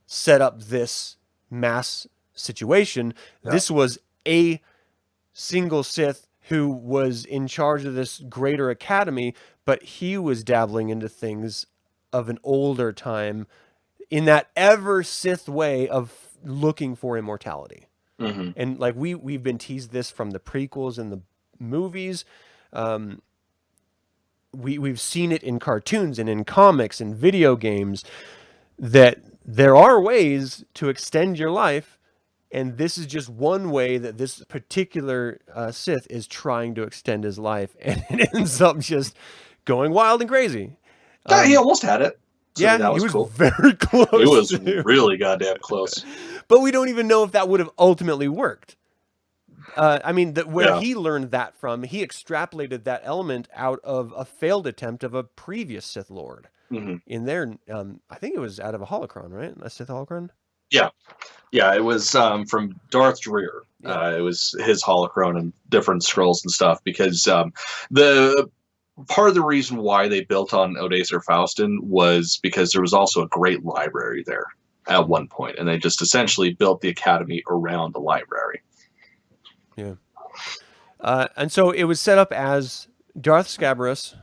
set up this mass situation. This was a single Sith who was in charge of this greater academy, but he was dabbling into things of an older time in that ever Sith way of looking for immortality. And like we've been teased this from the prequels and the movies. We've seen it in cartoons and in comics and video games that there are ways to extend your life, and this is just one way that this particular Sith is trying to extend his life, and it ends up just going wild and crazy. He almost had it. So that was he was cool. Very close. It was really goddamn close. But we don't even know if that would have ultimately worked. I mean, where he learned that from, he extrapolated that element out of a failed attempt of a previous Sith Lord. In there, I think it was out of a holocron, right? A Sith holocron? Yeah, it was from Darth Dreer. It was his holocron and different scrolls and stuff, because the part of the reason why they built on Odacer Faustin was because there was also a great library there at one point, and they just essentially built the academy around the library. Yeah. And so it was set up as Darth Scabrous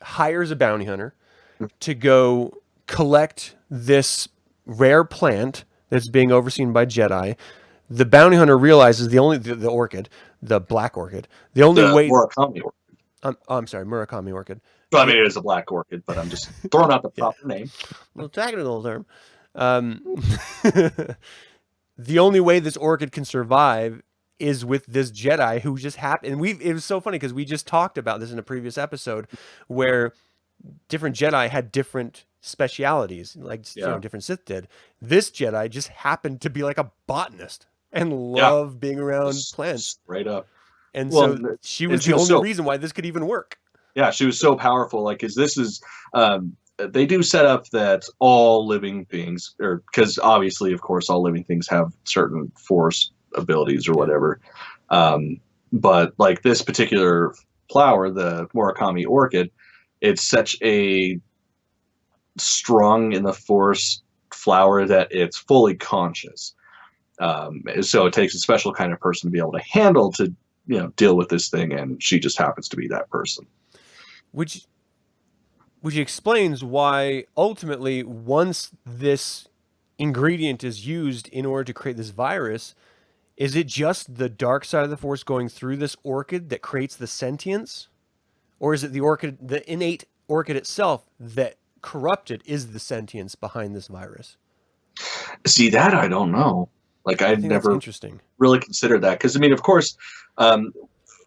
hires a bounty hunter to go collect this rare plant that's being overseen by Jedi. The bounty hunter realizes the orchid, the black orchid, the Murakami orchid. I'm sorry, Murakami orchid. Well, I mean, it is a black orchid, but I'm just throwing out the proper name. Well, technical term. The only way this orchid can survive is with this Jedi who just happened. And it was so funny because we just talked about this in a previous episode where different Jedi had different specialities, like different Sith did. This Jedi just happened to be like a botanist and love being around plants. Straight up. And so she was the only reason why this could even work. Yeah, she was so powerful. Like, they do set up that all living beings, or because obviously, of course, all living things have certain force abilities or whatever. But like this particular flower, the Murakami orchid, it's such a strong in the Force flower that it's fully conscious. So it takes a special kind of person to be able to handle to deal with this thing, and she just happens to be that person. Which explains why ultimately, once this ingredient is used in order to create this virus, is it just the dark side of the Force going through this orchid that creates the sentience? Or is it the orchid, the innate orchid itself that corrupted is the sentience behind this virus? See, that I don't know. Like, I'd never really considered that. Because, I mean, of course,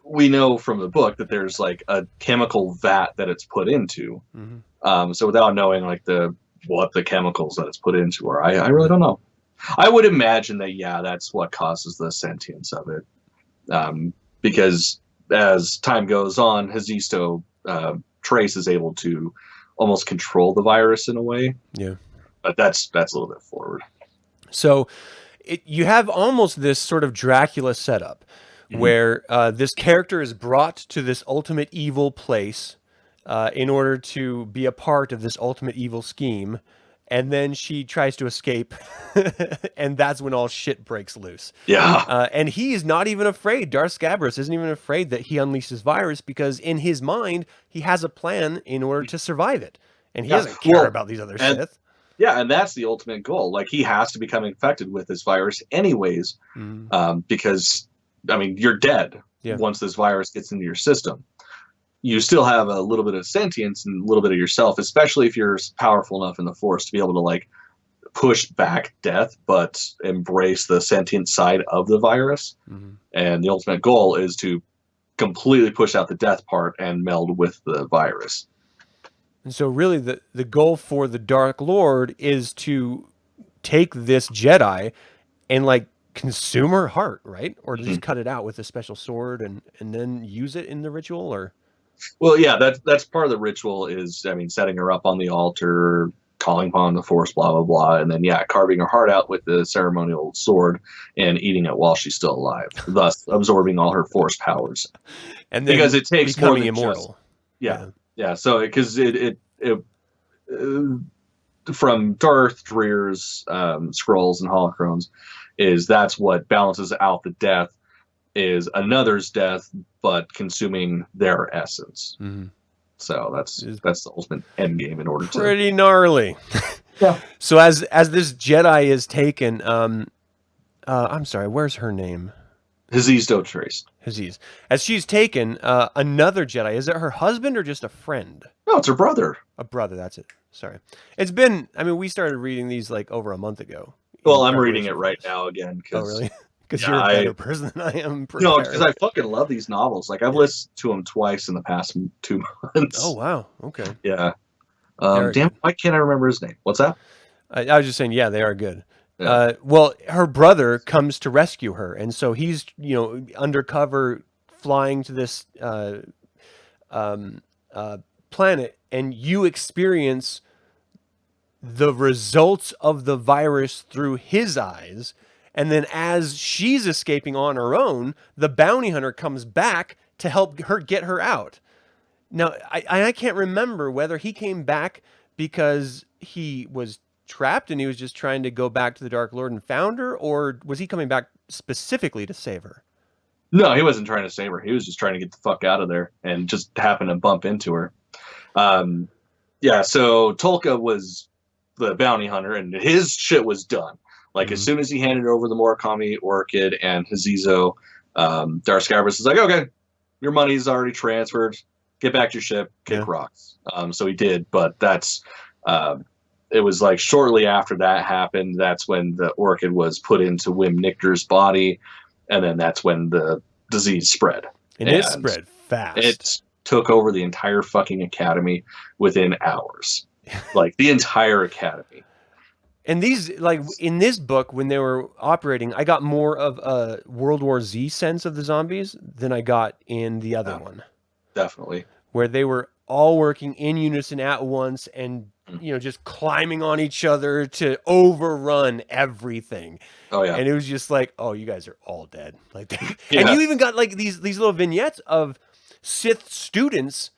we know from the book that there's like a chemical vat that it's put into. Mm-hmm. So without knowing like what the chemicals that it's put into are, I really don't know. I would imagine that, yeah, that's what causes the sentience of it. Because as time goes on, Hazisto Trace is able to almost control the virus in a way. Yeah. But that's a little bit forward. So you have almost this sort of Dracula setup where this character is brought to this ultimate evil place in order to be a part of this ultimate evil scheme. And then she tries to escape, and that's when all shit breaks loose. Yeah. And he is not even afraid. Darth Scabrous isn't even afraid that he unleashes virus, because in his mind, he has a plan in order to survive it. And he doesn't care about these other Sith. Yeah, and that's the ultimate goal. Like, he has to become infected with this virus anyways, because, I mean, you're dead once this virus gets into your system. You still have a little bit of sentience and a little bit of yourself, especially if you're powerful enough in the Force to be able to like push back death, but embrace the sentient side of the virus. Mm-hmm. And the ultimate goal is to completely push out the death part and meld with the virus. And so really the goal for the Dark Lord is to take this Jedi and like consume her heart, right? Or to just cut it out with a special sword and then use it in the ritual, or... Well, yeah, that's part of the ritual is, I mean, setting her up on the altar, calling upon the Force, blah, blah, blah, and then, carving her heart out with the ceremonial sword and eating it while she's still alive, thus absorbing all her Force powers. And then because it takes becoming more than immortal. Yeah. So, because it from Darth Dreer's scrolls and holocrons, that's what balances out the death, is another's death, but consuming their essence. Mm-hmm. So that's the ultimate end game in order to... Pretty gnarly. Yeah. So as this Jedi is taken, I'm sorry, where's her name? Hazisto Trace. Haziz. As she's taken, another Jedi, is it her husband or just a friend? No, it's her brother. A brother, that's it. Sorry. It's been, I mean, we started reading these like over a month ago. Well, I'm reading it right now again. Oh, really? Because you're a better person than I am. No, because I fucking love these novels. Like, I've listened to them twice in the past 2 months. Oh, wow. Okay. Yeah. Damn, why can't I remember his name? What's that? I was just saying, yeah, they are good. Yeah. Well, her brother comes to rescue her, and so he's, undercover flying to this planet, and you experience the results of the virus through his eyes. And then as she's escaping on her own, the bounty hunter comes back to help her get her out. Now, I can't remember whether he came back because he was trapped and he was just trying to go back to the Dark Lord and found her, or was he coming back specifically to save her? No, he wasn't trying to save her. He was just trying to get the fuck out of there and just happened to bump into her. So Tolka was the bounty hunter and his shit was done. Like, as soon as he handed over the Murakami Orchid and Hazizo, Darth Scabrous is like, okay, your money's already transferred. Get back to your ship, kick rocks. So he did, but that's... it was like shortly after that happened, that's when the Orchid was put into Wim Nichter's body, and then that's when the disease spread. And it spread fast. It took over the entire fucking academy within hours. Like, the entire academy. And these, like, in this book, when they were operating, I got more of a World War Z sense of the zombies than I got in the other one. Definitely. Where they were all working in unison at once and, just climbing on each other to overrun everything. Oh, yeah. And it was just like, oh, you guys are all dead. Like, And you even got, like, these little vignettes of Sith students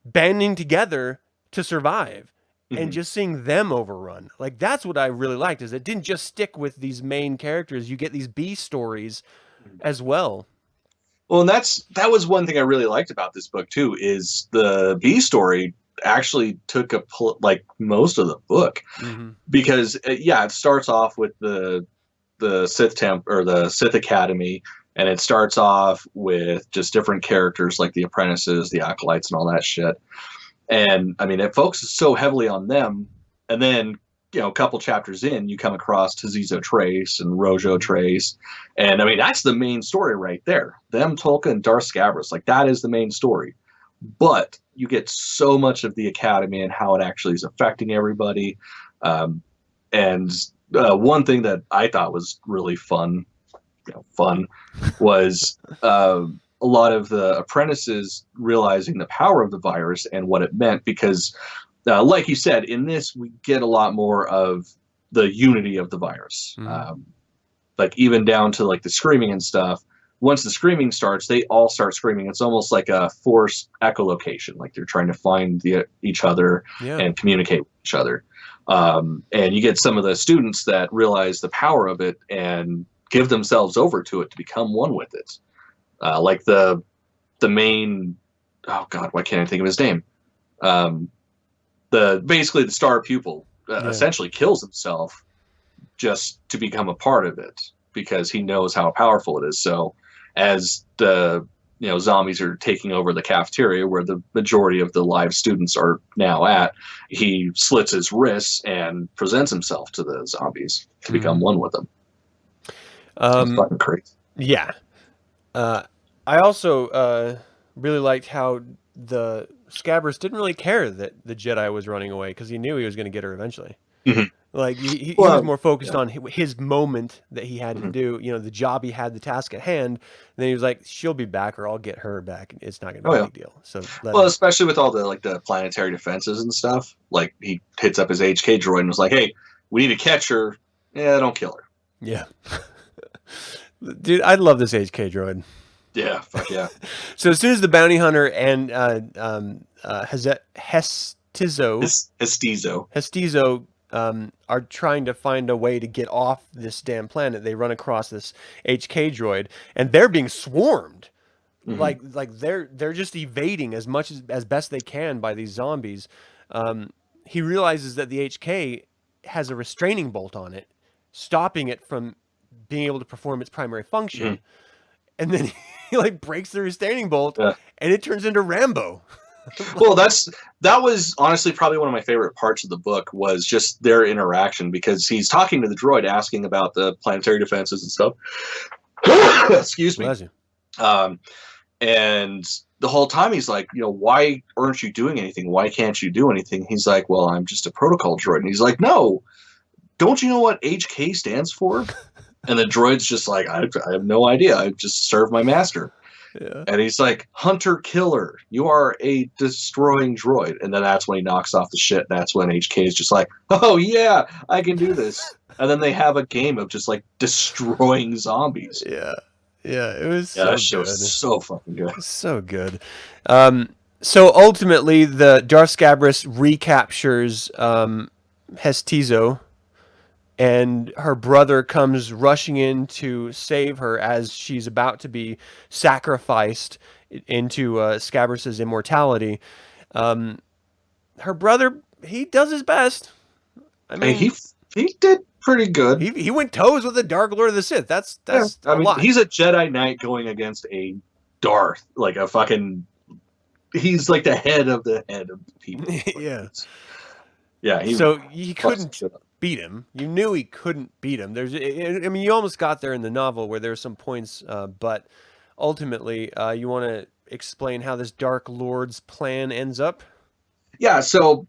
banding together to survive. and just seeing them overrun. Like, that's what I really liked, is it didn't just stick with these main characters. You get these B stories as well. Well, and that was one thing I really liked about this book too, is the B story actually took like most of the book, because it starts off with the Sith or the Sith Academy, and it starts off with just different characters like the apprentices, the acolytes, and all that shit. And I mean, it focuses so heavily on them, and then a couple chapters in, you come across Tazizo Trace and Rojo Trace, and I mean, that's the main story right there. Them, Tolka, and Darth Scabrous, like, that is the main story. But you get so much of the Academy and how it actually is affecting everybody. And one thing that I thought was really fun was a lot of the apprentices realizing the power of the virus and what it meant, because like you said, in this, we get a lot more of the unity of the virus. Like, even down to like the screaming and stuff. Once the screaming starts, they all start screaming. It's almost like a forced echolocation. Like, they're trying to find each other and communicate with each other. And you get some of the students that realize the power of it and give themselves over to it to become one with it. Like the main, oh God, why can't I think of his name? Basically the star pupil essentially kills himself just to become a part of it, because he knows how powerful it is. So as the zombies are taking over the cafeteria where the majority of the live students are now at, he slits his wrists and presents himself to the zombies to become one with them. It's fucking crazy. Yeah. I also really liked how the Scabrous didn't really care that the Jedi was running away, because he knew he was going to get her eventually. Like, he was more focused on his moment that he had to do, the job he had, the task at hand. And then he was like, she'll be back, or I'll get her back. It's not going to be a big deal. So, especially with all the planetary defenses and stuff. Like, he hits up his HK droid and was like, hey, we need to catch her. Yeah, don't kill her. Yeah. Dude, I love this HK droid. Yeah, fuck yeah. So as soon as the bounty hunter and Hestizo are trying to find a way to get off this damn planet, they run across this HK droid, and they're being swarmed. Like they're just evading as much as best they can by these zombies. He realizes that the HK has a restraining bolt on it, stopping it from being able to perform its primary function. And then he like breaks the restraining bolt, and it turns into Rambo. Well, that was honestly probably one of my favorite parts of the book, was just their interaction, because he's talking to the droid, asking about the planetary defenses and stuff. Excuse me. And the whole time he's like, why aren't you doing anything? Why can't you do anything? He's like, well, I'm just a protocol droid. And he's like, no, don't you know what HK stands for? And the droid's just like, I have no idea. I just serve my master. Yeah. And he's like, hunter killer, you are a destroying droid. And then that's when he knocks off the shit. That's when HK is just like, oh yeah, I can do this. And then they have a game of just like destroying zombies. Yeah. It was so that show's so fucking good. So good. So ultimately, the Darth Scabrous recaptures Hestizo, and her brother comes rushing in to save her as she's about to be sacrificed into Scabrous' immortality. Her brother, he does his best. I mean, he did pretty good. He went toes with the Dark Lord of the Sith. That's a lot. He's a Jedi Knight going against a Darth, like a fucking. He's like the head of the people. Yeah. Yeah. So he couldn't beat him. You knew he couldn't beat him. You almost got there in the novel where there's some points, but ultimately, you want to explain how this Dark Lord's plan ends up? Yeah. So,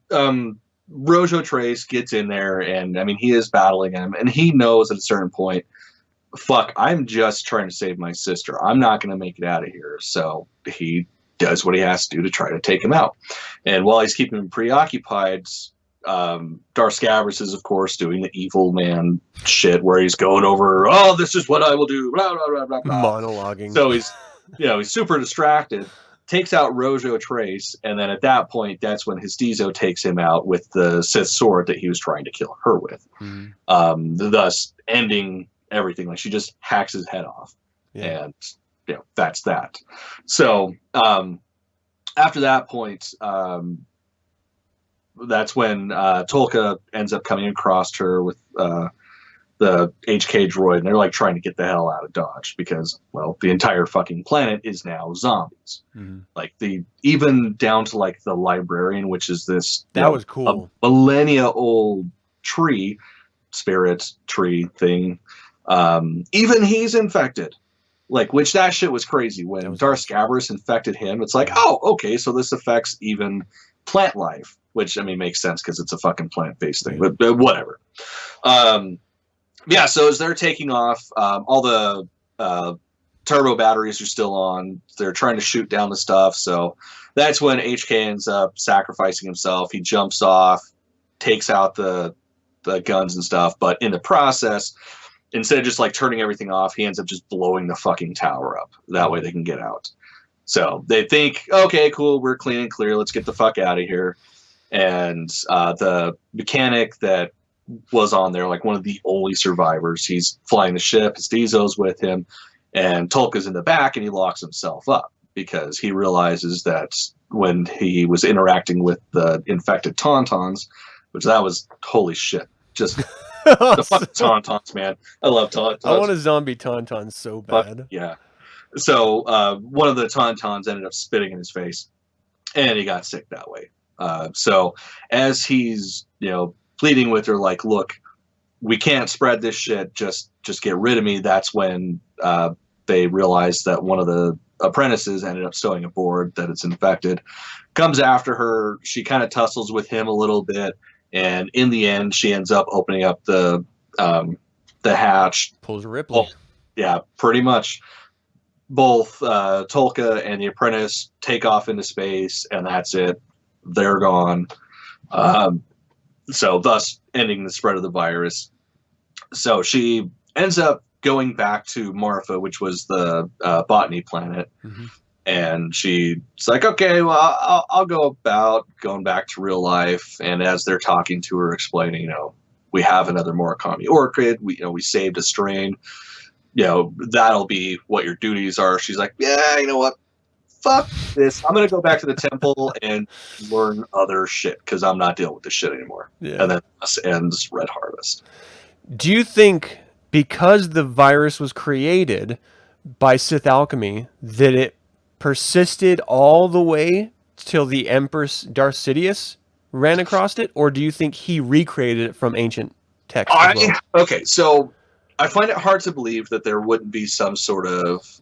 Rojo Trace gets in there, and he is battling him, and he knows at a certain point, fuck, I'm just trying to save my sister. I'm not going to make it out of here. So he does what he has to do to try to take him out. And while he's keeping him preoccupied, Darth Scabrous is, of course, doing the evil man shit where he's going over, oh, this is what I will do, blah, blah, blah, blah, blah. Monologuing. So he's super distracted. takes out Rojo Trace, and then at that point, that's when Histizo takes him out with the Sith sword that he was trying to kill her with, thus ending everything. Like she just hacks his head off, and that's that. So after that point, that's when Tolka ends up coming across her with the HK droid, and they're like trying to get the hell out of Dodge because, well, the entire fucking planet is now zombies. Like even down to like the librarian, which is this that was cool, a millennia old tree, spirit tree thing. Even he's infected. Like, which that shit was crazy when Darth Scabrous infected him. It's like, oh, okay, so this affects even plant life, which I mean makes sense because it's a fucking plant-based thing, but whatever. Yeah, so as they're taking off, all the turbo batteries are still on. They're trying to shoot down the stuff, so that's when HK ends up sacrificing himself. He jumps off, takes out the guns and stuff, but in the process, instead of just like turning everything off, he ends up just blowing the fucking tower up. That way they can get out. So they think, okay, cool, we're clean and clear. Let's get the fuck out of here. And the mechanic that was on there, like one of the only survivors, he's flying the ship. Histizo's with him, and Tolka's in the back, and he locks himself up because he realizes that when he was interacting with the infected Tauntauns, which that was holy shit, just the fucking Tauntauns, man. I love Tauntauns. I want a zombie Tauntaun so bad. But, yeah. So one of the Tauntauns ended up spitting in his face, and he got sick that way. So as he's, pleading with her, like, look, we can't spread this shit, just get rid of me. That's when they realize that one of the apprentices ended up stowing aboard, that it's infected, comes after her. She kind of tussles with him a little bit, and in the end she ends up opening up the hatch. Pulls a Ripley. Yeah, pretty much. Both Tolka and the apprentice take off into space, and that's it. They're gone. So thus ending the spread of the virus. So she ends up going back to Marfa, which was the botany planet. And she's like, okay, well, I'll go about going back to real life. And as they're talking to her, explaining, we have another Murakami Orchid. We saved a strain. That'll be what your duties are. She's like, yeah, you know what? Fuck this. I'm going to go back to the temple and learn other shit because I'm not dealing with this shit anymore. Yeah. And then this ends Red Harvest. Do you think because the virus was created by Sith alchemy that it persisted all the way till the Emperor Darth Sidious ran across it? Or do you think he recreated it from ancient text as well? Okay, so I find it hard to believe that there wouldn't be some sort of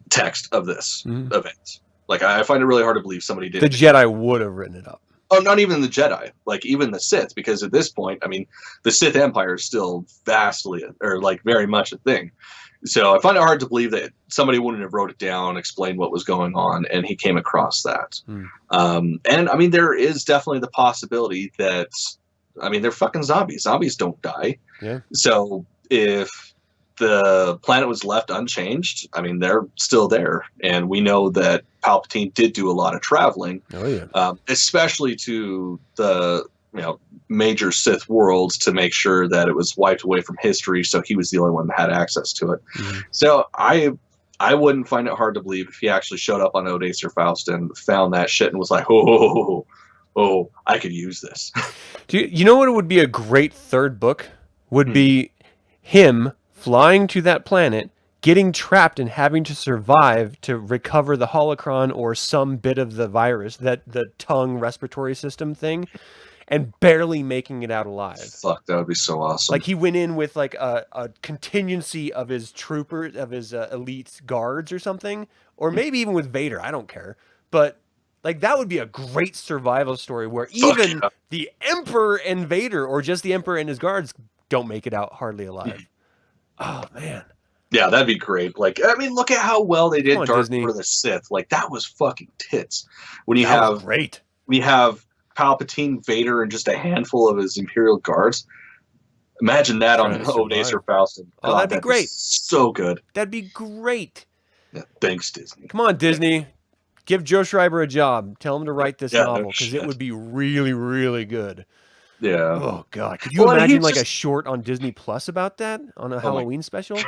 text of this event. Like, I find it really hard to believe somebody did. The Jedi would have written it up. Oh, not even the Jedi. Like, even the Sith, because at this point, I mean, the Sith Empire is still vastly, or like very much a thing. So I find it hard to believe that somebody wouldn't have wrote it down, explained what was going on, and he came across that. And I mean, there is definitely the possibility that, I mean, they're fucking zombies. Zombies don't die. Yeah. So if the planet was left unchanged, I mean, they're still there. And we know that Palpatine did do a lot of traveling, especially to the major Sith worlds to make sure that it was wiped away from history. So he was the only one that had access to it. So I wouldn't find it hard to believe if he actually showed up on Odacer Faust and found that shit and was like, oh, I could use this. You know what would be a great third book? Would be him flying to that planet, getting trapped and having to survive to recover the holocron or some bit of the virus, that the tongue respiratory system thing, and barely making it out alive. Fuck, that would be so awesome. Like, he went in with like a contingency of his troopers, of his elite guards or something, or maybe even with Vader. I don't care. But like, that would be a great survival story where even the Emperor and Vader, or just the Emperor and his guards, don't make it out hardly alive. Oh, man. Yeah, that'd be great. Like, I mean, look at how well they did Darth Vader the Sith. Like, that was fucking tits. When you have great. When you have Palpatine, Vader, and just a handful of his Imperial guards. Imagine that on Odacer Faust. Oh, that'd be great. So good. That'd be great. Yeah, thanks, Disney. Come on, Disney. Give Joe Schreiber a job. Tell him to write this novel because it would be really, really good. Yeah. Oh God, could you imagine like a short on Disney Plus about that on a Halloween special?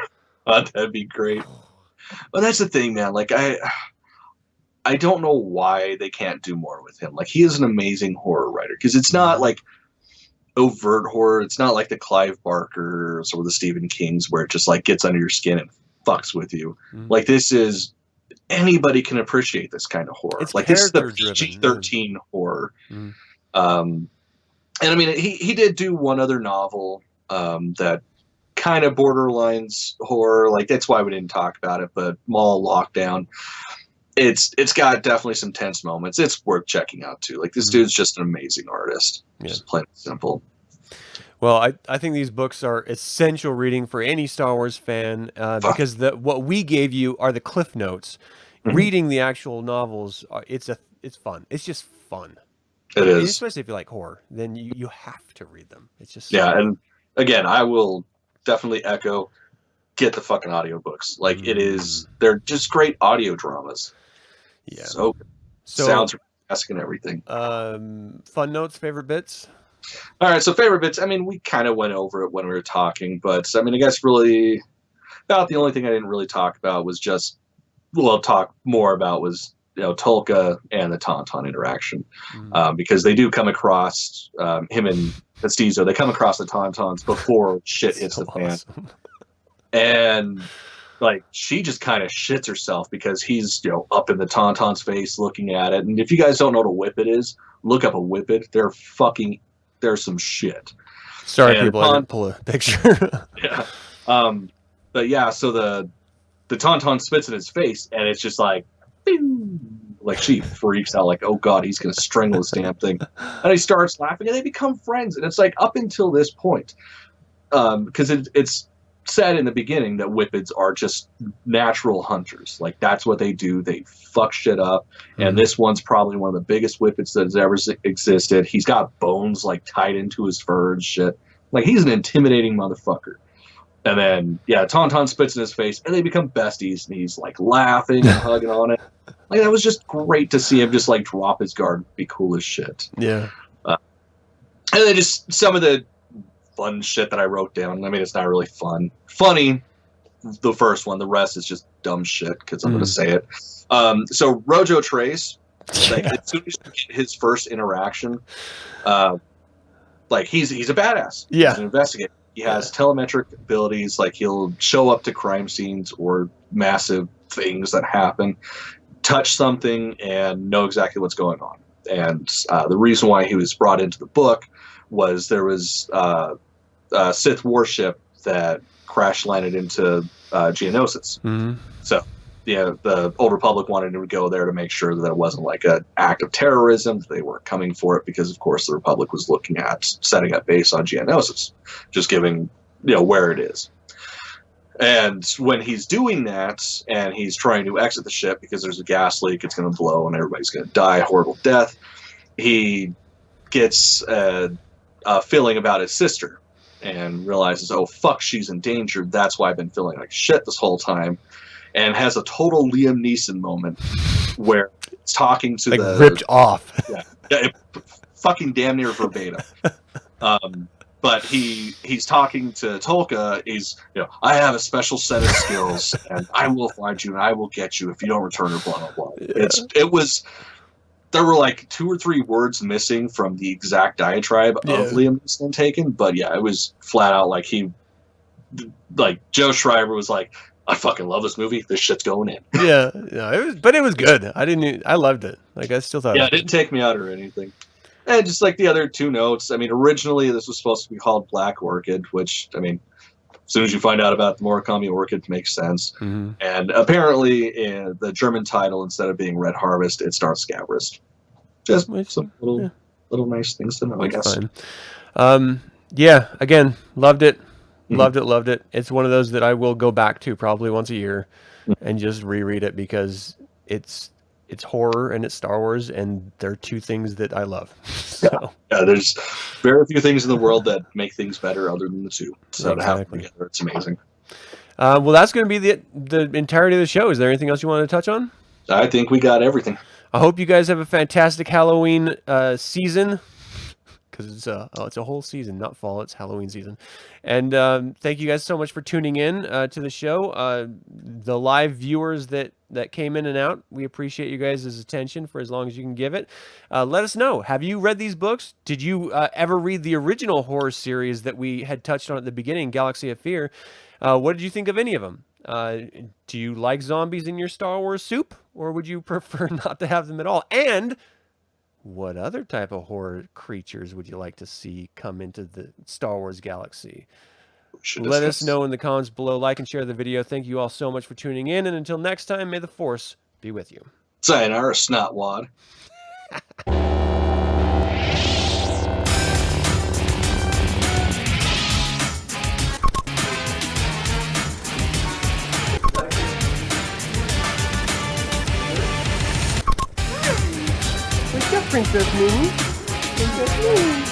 That'd be great. Well, that's the thing, man. Like I don't know why they can't do more with him. Like he is an amazing horror writer because it's not like overt horror. It's not like the Clive Barkers or the Stephen Kings where it just like gets under your skin and fucks with you. Like this is anybody can appreciate this kind of horror. It's like this is the PG-13 horror. And I mean he did do one other novel that kind of borderlines horror. Like that's why we didn't talk about it, but Mall Lockdown. It's got definitely some tense moments. It's worth checking out too. Like this dude's just an amazing artist. Just plain and simple. Well, I think these books are essential reading for any Star Wars fan because what we gave you are the cliff notes. Reading the actual novels, it's fun. It's just fun. It is, especially if you like horror. Then you have to read them. It's just And again, I will definitely echo. Get the fucking audiobooks. Like it is, they're just great audio dramas. Yeah. So sounds fantastic and everything. Fun notes, favorite bits? All right, so favorite bits. I mean, we kind of went over it when we were talking, but I mean, I guess really about the only thing I didn't really talk about was just, talk more about was, Tolka and the Tauntaun interaction. Because they do come across, him and Castizo, they come across the Tauntauns before shit hits the fan. And like she just kind of shits herself because he's up in the Tauntaun's face looking at it. And if you guys don't know what a whippet is, look up a whippet. They're some shit. Sorry, people, I didn't pull a picture. Yeah. But yeah, so the Tauntaun spits in his face, and it's just like, bing! Like she freaks out, like, oh god, he's gonna strangle this damn thing. And he starts laughing, and they become friends. And it's like up until this point, because it's said in the beginning that whippets are just natural hunters. Like that's what they do. They fuck shit up. And this one's probably one of the biggest whippets that has ever existed. He's got bones like tied into his fur and shit. Like he's an intimidating motherfucker. And then Tauntaun spits in his face and they become besties and he's like laughing and hugging on it. Like that was just great to see him just like drop his guard and be cool as shit. Yeah. And then just some of the fun shit that I wrote down. I mean, it's not really fun. Funny, the first one. The rest is just dumb shit because I'm going to say it. So Rojo Trace, like, as soon as you get his first interaction, like he's a badass. Yeah. He's an investigator. He has telemetric abilities. Like he'll show up to crime scenes or massive things that happen, touch something, and know exactly what's going on. And the reason why he was brought into the book was there was a Sith warship that crash landed into Geonosis. So the Old Republic wanted to go there to make sure that it wasn't like an act of terrorism. They were coming for it because, of course, the Republic was looking at setting up base on Geonosis, just giving where it is. And when he's doing that and he's trying to exit the ship because there's a gas leak, it's going to blow and everybody's going to die a horrible death, he gets a feeling about his sister and realizes, oh, fuck, she's in danger. That's why I've been feeling like shit this whole time. And has a total Liam Neeson moment where it's talking to the... ripped off. Fucking damn near verbatim. But he's talking to Tolka. He's, I have a special set of skills, and I will find you, and I will get you if you don't return her, blah, blah, blah. Yeah. There were like 2 or 3 words missing from the exact diatribe of Liam Neeson taken, but it was flat out like Joe Schreiber was like, I fucking love this movie. This shit's going in. It was good. I loved it. Like I still thought. Yeah, it didn't take me out or anything. And just like the other 2 notes, I mean, originally this was supposed to be called Black Orchid, which, I mean, as soon as you find out about the Murakami Orchid, it makes sense. And apparently, in the German title, instead of being Red Harvest, it starts Scabrous. Just some little nice things to know, I guess. Fine. Again, loved it. Loved it. It's one of those that I will go back to probably once a year and just reread it because it's horror and it's Star Wars, and they're 2 things that I love. So. Yeah, there's very few things in the world that make things better other than the 2. So to have them together, it's amazing. Well, that's going to be the entirety of the show. Is there anything else you want to touch on? I think we got everything. I hope you guys have a fantastic Halloween season, because it's a whole season, not fall. It's Halloween season. And thank you guys so much for tuning in to the show. The live viewers that came in and out, we appreciate you guys' attention for as long as you can give it. Let us know. Have you read these books? Did you ever read the original horror series that we had touched on at the beginning, Galaxy of Fear? What did you think of any of them? Do you like zombies in your Star Wars soup, or would you prefer not to have them at all? And what other type of horror creatures would you like to see come into the Star Wars galaxy? Let us know in the comments below. Like and share the video. Thank you all so much for tuning in, and until next time, may the Force be with you. Sayonara, snotwad. Wake up, Princess Moon. Princess Moon.